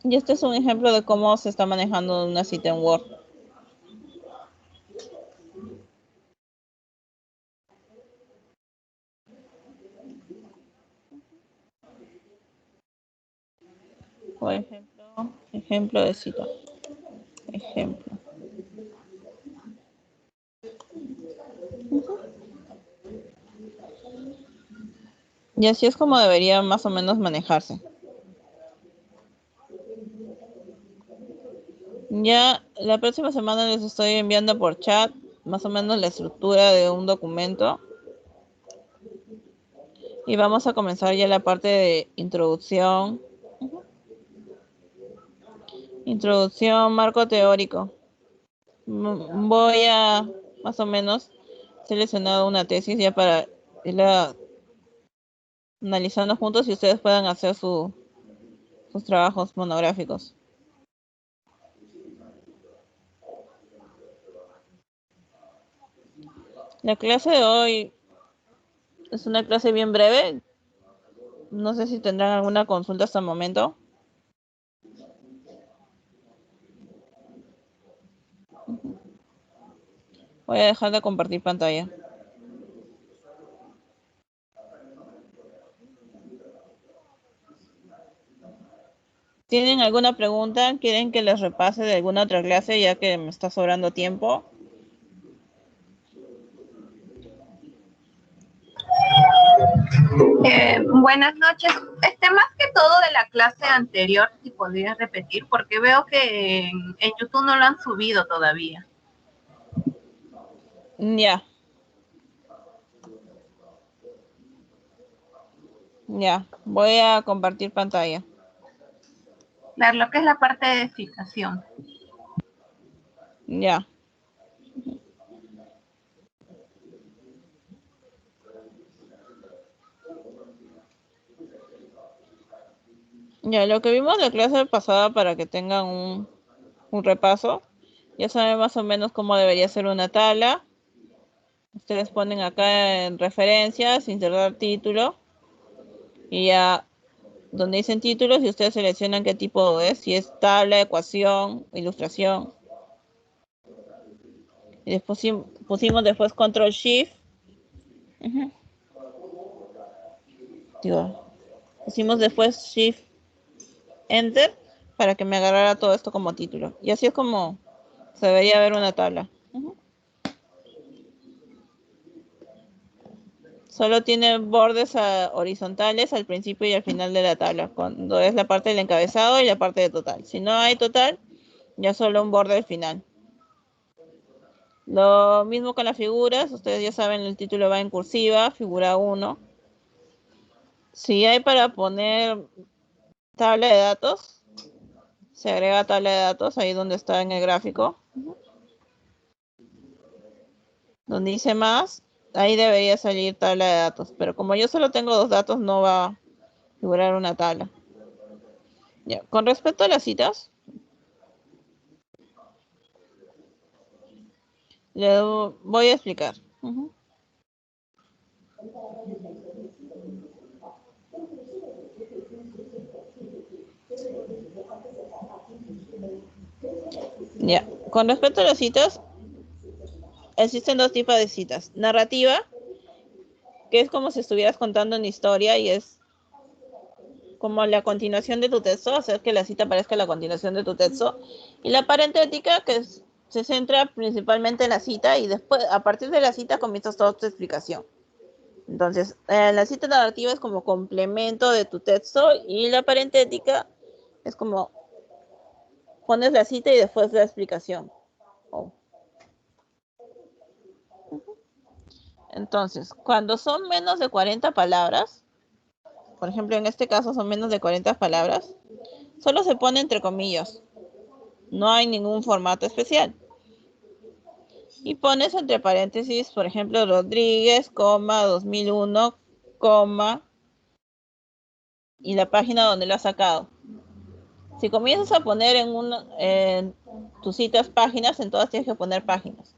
Y este es un ejemplo de cómo se está manejando una cita en Word. Por ejemplo de cita. Ejemplo. Y así es como debería más o menos manejarse. Ya la próxima semana les estoy enviando por chat más o menos la estructura de un documento. Y vamos a comenzar ya la parte de introducción. Introducción, marco teórico. Voy a más o menos seleccionar una tesis ya para irla analizando juntos y ustedes puedan hacer sus trabajos monográficos. La clase de hoy es una clase bien breve. No sé si tendrán alguna consulta hasta el momento. Voy a dejar de compartir pantalla. ¿Tienen alguna pregunta? ¿Quieren que les repase de alguna otra clase ya que me está sobrando tiempo? Buenas noches. Más que todo de la clase anterior, si podrías repetir, porque veo que en YouTube no lo han subido todavía. Ya. Ya, voy a compartir pantalla. Claro, lo que es la parte de citación. Ya. Ya, lo que vimos en la clase pasada para que tengan un repaso. Ya saben más o menos cómo debería ser una tabla. Ustedes ponen acá en referencias, insertar título. Y ya donde dicen títulos y ustedes seleccionan qué tipo es. Si es tabla, ecuación, ilustración. Y después pusimos después control shift. Pusimos después shift enter para que me agarrara todo esto como título. Y así es como se debería ver una tabla. Solo tiene bordes horizontales al principio y al final de la tabla, cuando es la parte del encabezado y la parte de total. Si no hay total, ya solo un borde al final. Lo mismo con las figuras, ustedes ya saben, el título va en cursiva, figura 1. Si hay para poner tabla de datos, se agrega tabla de datos ahí donde está en el gráfico. Donde dice más, ahí debería salir tabla de datos. Pero como yo solo tengo 2 datos, no va a figurar una tabla. Ya. Con respecto a las citas, le voy a explicar. Ya. Con respecto a las citas, existen 2 tipos de citas. Narrativa, que es como si estuvieras contando una historia y es como la continuación de tu texto, hacer que la cita parezca la continuación de tu texto. Y la parentética, que es se centra principalmente en la cita y después, a partir de la cita, comienzas toda tu explicación. Entonces, la cita narrativa es como complemento de tu texto y la parentética es como pones la cita y después la explicación. Oh. Entonces, cuando son menos de 40 palabras, por ejemplo, en este caso son menos de 40 palabras, solo se pone entre comillas. No hay ningún formato especial. Y pones entre paréntesis, por ejemplo, Rodríguez, 2001, y la página donde lo has sacado. Si comienzas a poner en tus citas páginas, en todas tienes que poner páginas.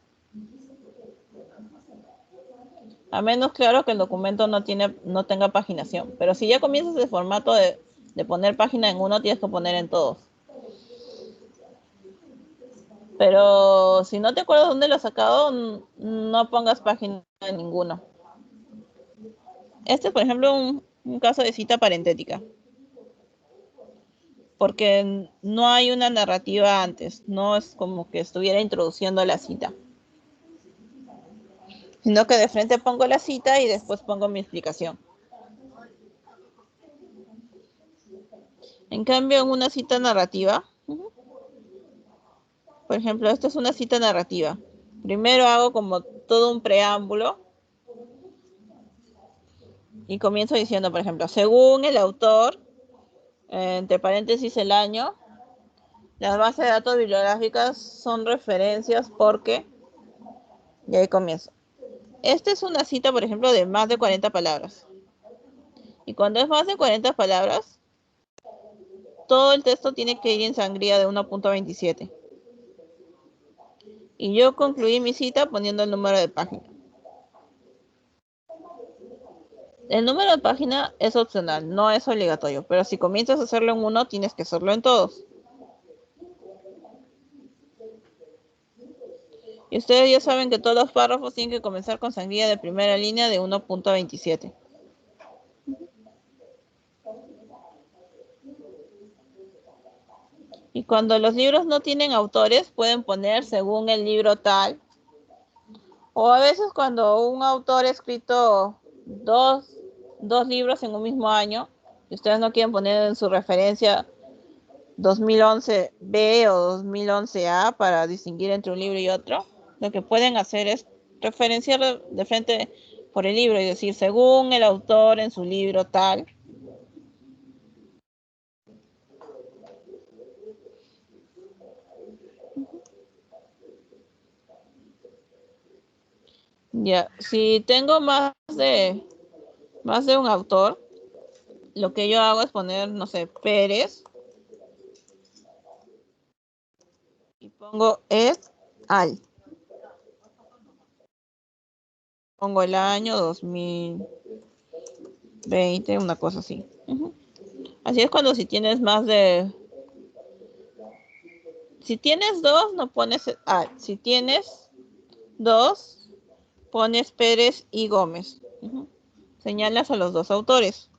A menos, claro, que el documento no tenga paginación. Pero si ya comienzas el formato de poner página en uno, tienes que poner en todos. Pero si no te acuerdas dónde lo has sacado, no pongas página en ninguno. Este es, por ejemplo, un caso de cita parentética. Porque no hay una narrativa antes. No es como que estuviera introduciendo la cita. Sino que de frente pongo la cita y después pongo mi explicación. En cambio, en una cita narrativa, por ejemplo, esta es una cita narrativa. Primero hago como todo un preámbulo y comienzo diciendo, por ejemplo, según el autor, entre paréntesis el año, las bases de datos bibliográficas son referencias porque, y ahí comienzo. Esta es una cita, por ejemplo, de más de 40 palabras. Y cuando es más de 40 palabras, todo el texto tiene que ir en sangría de 1.27. Y yo concluí mi cita poniendo el número de página. El número de página es opcional, no es obligatorio, pero si comienzas a hacerlo en uno, tienes que hacerlo en todos. Y ustedes ya saben que todos los párrafos tienen que comenzar con sangría de primera línea de 1.27. Y cuando los libros no tienen autores, pueden poner según el libro tal. O a veces cuando un autor ha escrito dos libros en un mismo año, y ustedes no quieren poner en su referencia 2011B o 2011A para distinguir entre un libro y otro, lo que pueden hacer es referenciar de frente por el libro y decir según el autor en su libro tal. Ya, si tengo más de un autor, lo que yo hago es poner, no sé, Pérez y pongo et al. Pongo el año 2020, una cosa así. Así es cuando si tienes más de... Si tienes dos, no pones al. Si tienes dos, pones Pérez y Gómez. Señalas a los dos autores.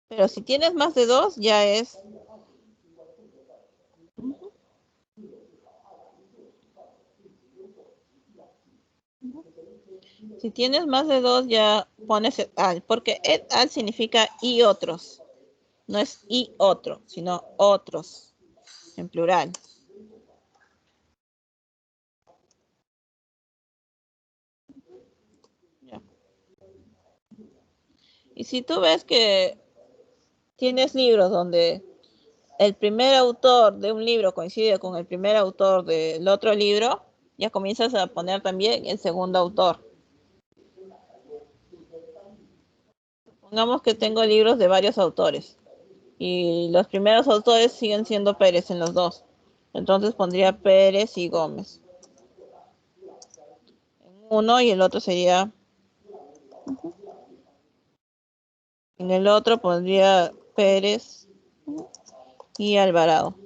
Pero si tienes más de dos, ya es... Si tienes más de dos, ya pones et al, porque et al significa y otros. No es y otro, sino otros, en plural. Ya. Y si tú ves que tienes libros donde el primer autor de un libro coincide con el primer autor del otro libro, ya comienzas a poner también el segundo autor. Supongamos que tengo libros de varios autores y los primeros autores siguen siendo Pérez en los dos. Entonces pondría Pérez y Gómez en uno y el otro sería... En el otro pondría Pérez y Alvarado.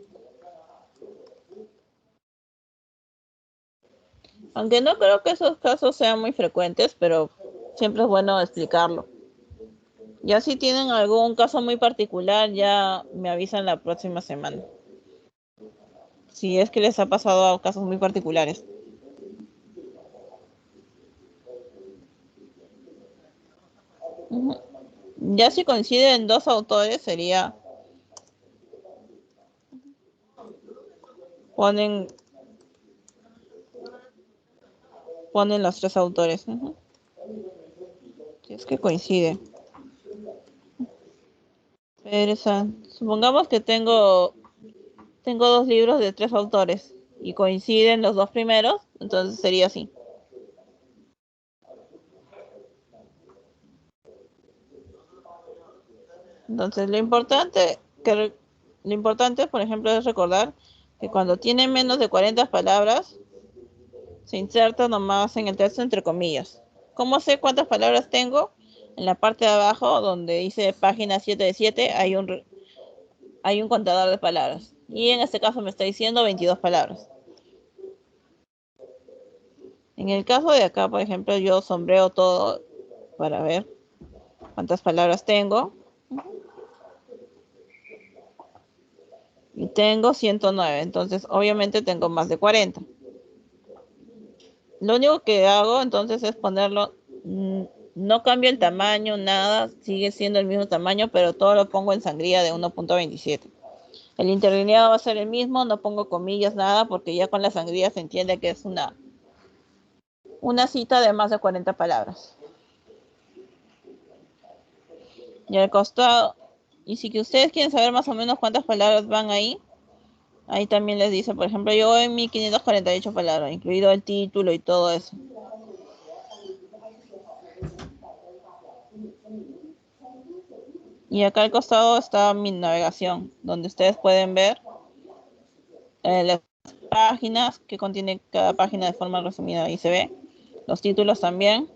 Aunque no creo que esos casos sean muy frecuentes, pero siempre es bueno explicarlo. Ya si tienen algún caso muy particular, ya me avisan la próxima semana. Si es que les ha pasado a casos muy particulares. Ya si coinciden dos autores, sería... Ponen los tres autores. Si es que coincide. Pero supongamos que tengo dos libros de tres autores y coinciden los dos primeros, entonces sería así. Entonces lo importante, por ejemplo, es recordar que cuando tiene menos de 40 palabras, se inserta nomás en el texto entre comillas. ¿Cómo sé cuántas palabras tengo? En la parte de abajo, donde dice página 7 de 7, hay un contador de palabras. Y en este caso me está diciendo 22 palabras. En el caso de acá, por ejemplo, yo sombreo todo para ver cuántas palabras tengo. Y tengo 109, entonces obviamente tengo más de 40. Lo único que hago entonces es ponerlo, no cambio el tamaño, nada, sigue siendo el mismo tamaño, pero todo lo pongo en sangría de 1.27. El interlineado va a ser el mismo, no pongo comillas, nada, porque ya con la sangría se entiende que es una cita de más de 40 palabras. Y al costado, y si que ustedes quieren saber más o menos cuántas palabras van ahí también les dice, por ejemplo, yo en 1548 palabras, incluido el título y todo eso. Y acá al costado está mi navegación, donde ustedes pueden ver las páginas que contiene cada página de forma resumida. Ahí se ve los títulos también.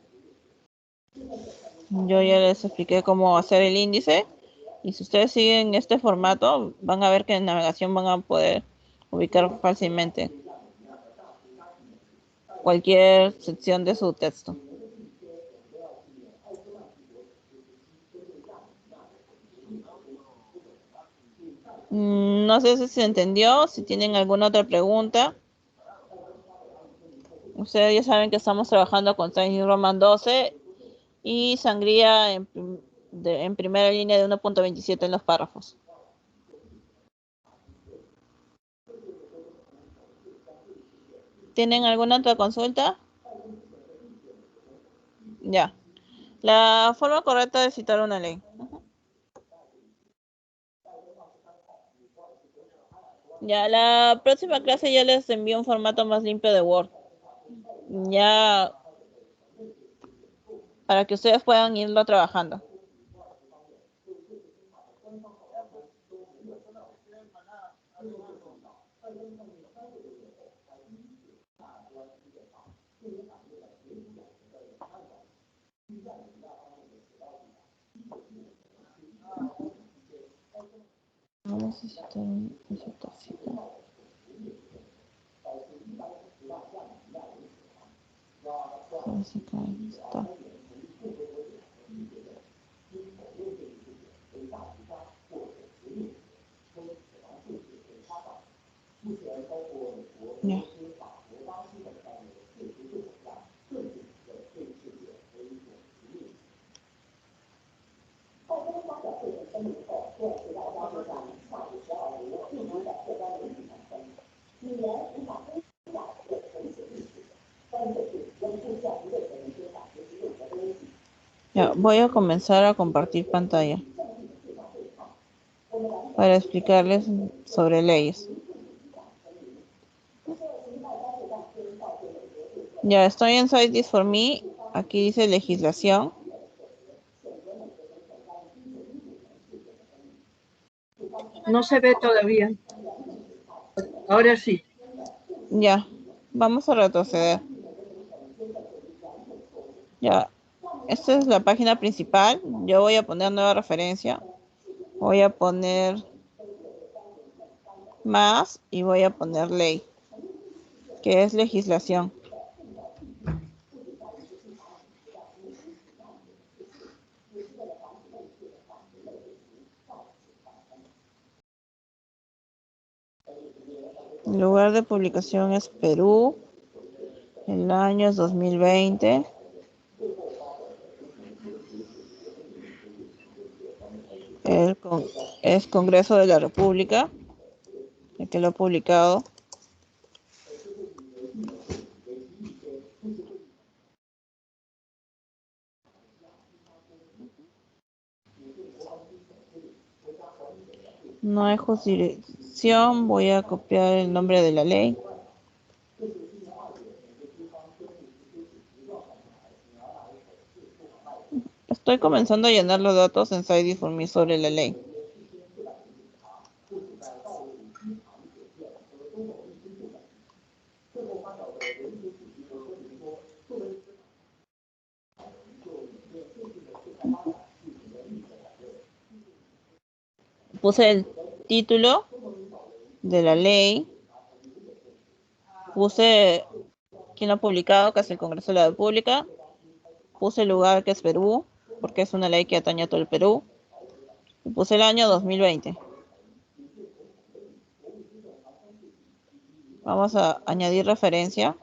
Yo ya les expliqué cómo hacer el índice. Y si ustedes siguen este formato, van a ver que en navegación van a poder ubicar fácilmente cualquier sección de su texto. No sé si se entendió, si tienen alguna otra pregunta. Ustedes ya saben que estamos trabajando con Times New Roman 12 y sangría en primera línea de 1.27 en los párrafos. ¿Tienen alguna otra consulta? Ya. La forma correcta de citar una ley. Ya, la próxima clase ya les envío un formato más limpio de Word. Ya, para que ustedes puedan irlo trabajando. Vamos a citar una cita. Está. Ya. Ya, voy a comenzar a compartir pantalla para explicarles sobre leyes. Ya, estoy en Cite This For Me. Aquí dice legislación. No se ve todavía. Ahora sí. Ya, vamos a retroceder. Ya, esta es la página principal. Yo voy a poner nueva referencia. Voy a poner más y voy a poner ley, que es legislación. lugar de publicación es Perú. El año es 2020. Es Congreso de la República, el que lo ha publicado. No hay jurisdicción, voy a copiar el nombre de la ley. Estoy comenzando a llenar los datos en Side for Me sobre la ley. Puse el título de la ley. Puse quién lo ha publicado, que es el Congreso de la República. Puse el lugar, que es Perú, porque es una ley que atañe a todo el Perú. Y puse el año 2020. Vamos a añadir referencia.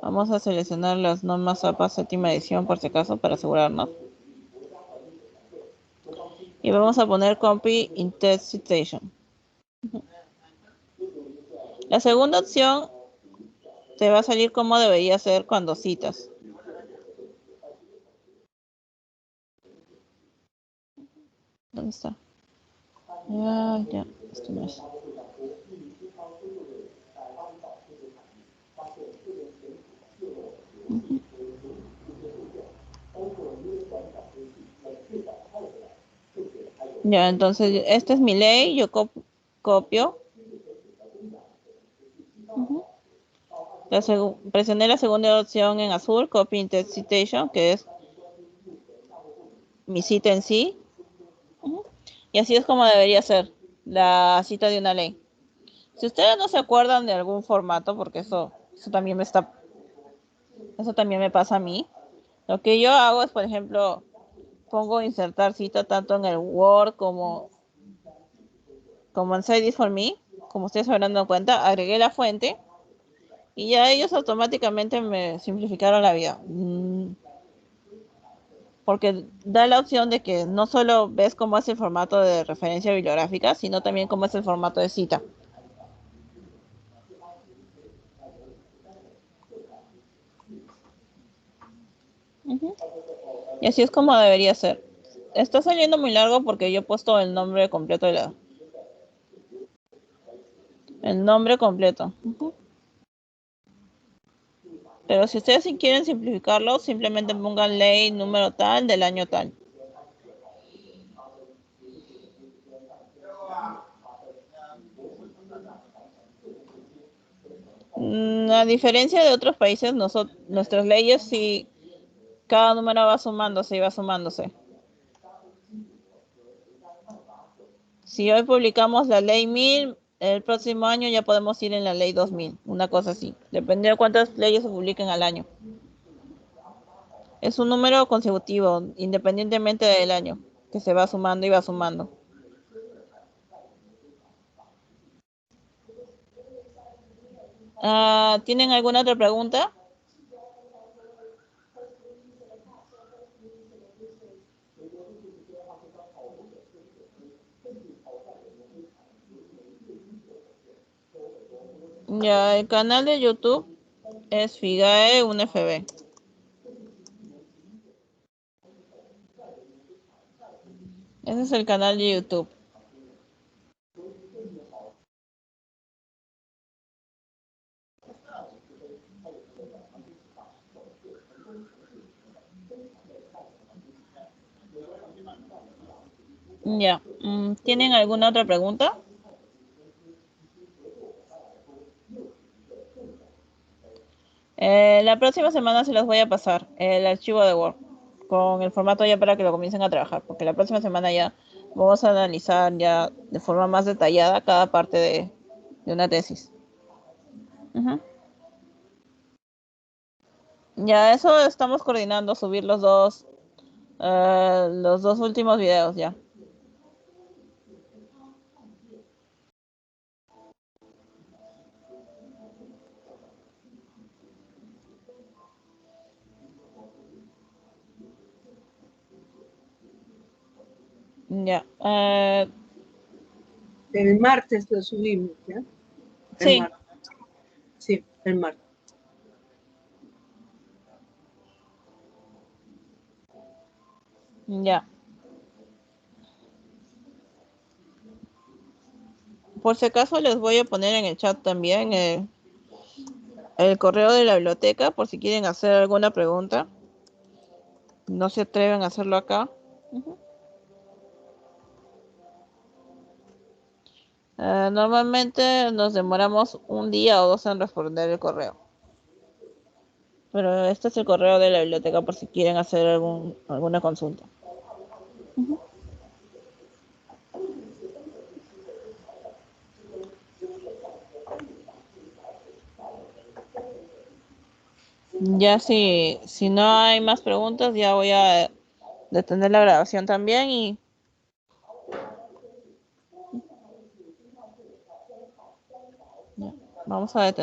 Vamos a seleccionar las normas APA séptima edición por si acaso, para asegurarnos. Y vamos a poner copy in text citation. La segunda opción te va a salir como debería ser cuando citas. ¿Dónde está? Ya, esto no es. Ya, entonces, esta es mi ley, yo copio. Presioné la segunda opción en azul, copy in text citation, que es mi cita en sí. Y así es como debería ser la cita de una ley. Si ustedes no se acuerdan de algún formato, porque eso también me pasa a mí. Lo que yo hago es, por ejemplo, pongo insertar cita tanto en el Word como en Side for Me. Como ustedes se habrán dado cuenta, agregué la fuente y ya ellos automáticamente me simplificaron la vida. Porque da la opción de que no solo ves cómo es el formato de referencia bibliográfica, sino también cómo es el formato de cita. Y así es como debería ser. Está saliendo muy largo porque yo he puesto el nombre completo de el nombre completo. Pero si ustedes quieren simplificarlo, simplemente pongan ley número tal del año tal. A diferencia de otros países, nuestras leyes sí, cada número va sumándose y va sumándose. Si hoy publicamos la ley 1000, el próximo año ya podemos ir en la ley 2000, una cosa así. Depende de cuántas leyes se publiquen al año. Es un número consecutivo, independientemente del año, que se va sumando y va sumando. ¿Tienen alguna otra pregunta? Ya, el canal de YouTube es FIGAE UNFB. Ese es el canal de YouTube. Ya. ¿Tienen alguna otra pregunta? La próxima semana se los voy a pasar el archivo de Word con el formato ya para que lo comiencen a trabajar, porque la próxima semana ya vamos a analizar ya de forma más detallada cada parte de una tesis. Ya, eso estamos coordinando, subir los dos últimos videos ya. Ya. El martes lo subimos, ¿ya? El Sí, martes. Sí, el martes. ya. Por si acaso les voy a poner en el chat también el correo de la biblioteca por si quieren hacer alguna pregunta. No se atreven a hacerlo acá. Ujú. Normalmente nos demoramos un día o dos en responder el correo. Pero este es el correo de la biblioteca por si quieren hacer alguna consulta. Ujú. Ya si no hay más preguntas, ya voy a detener la grabación también y ya, vamos a detener.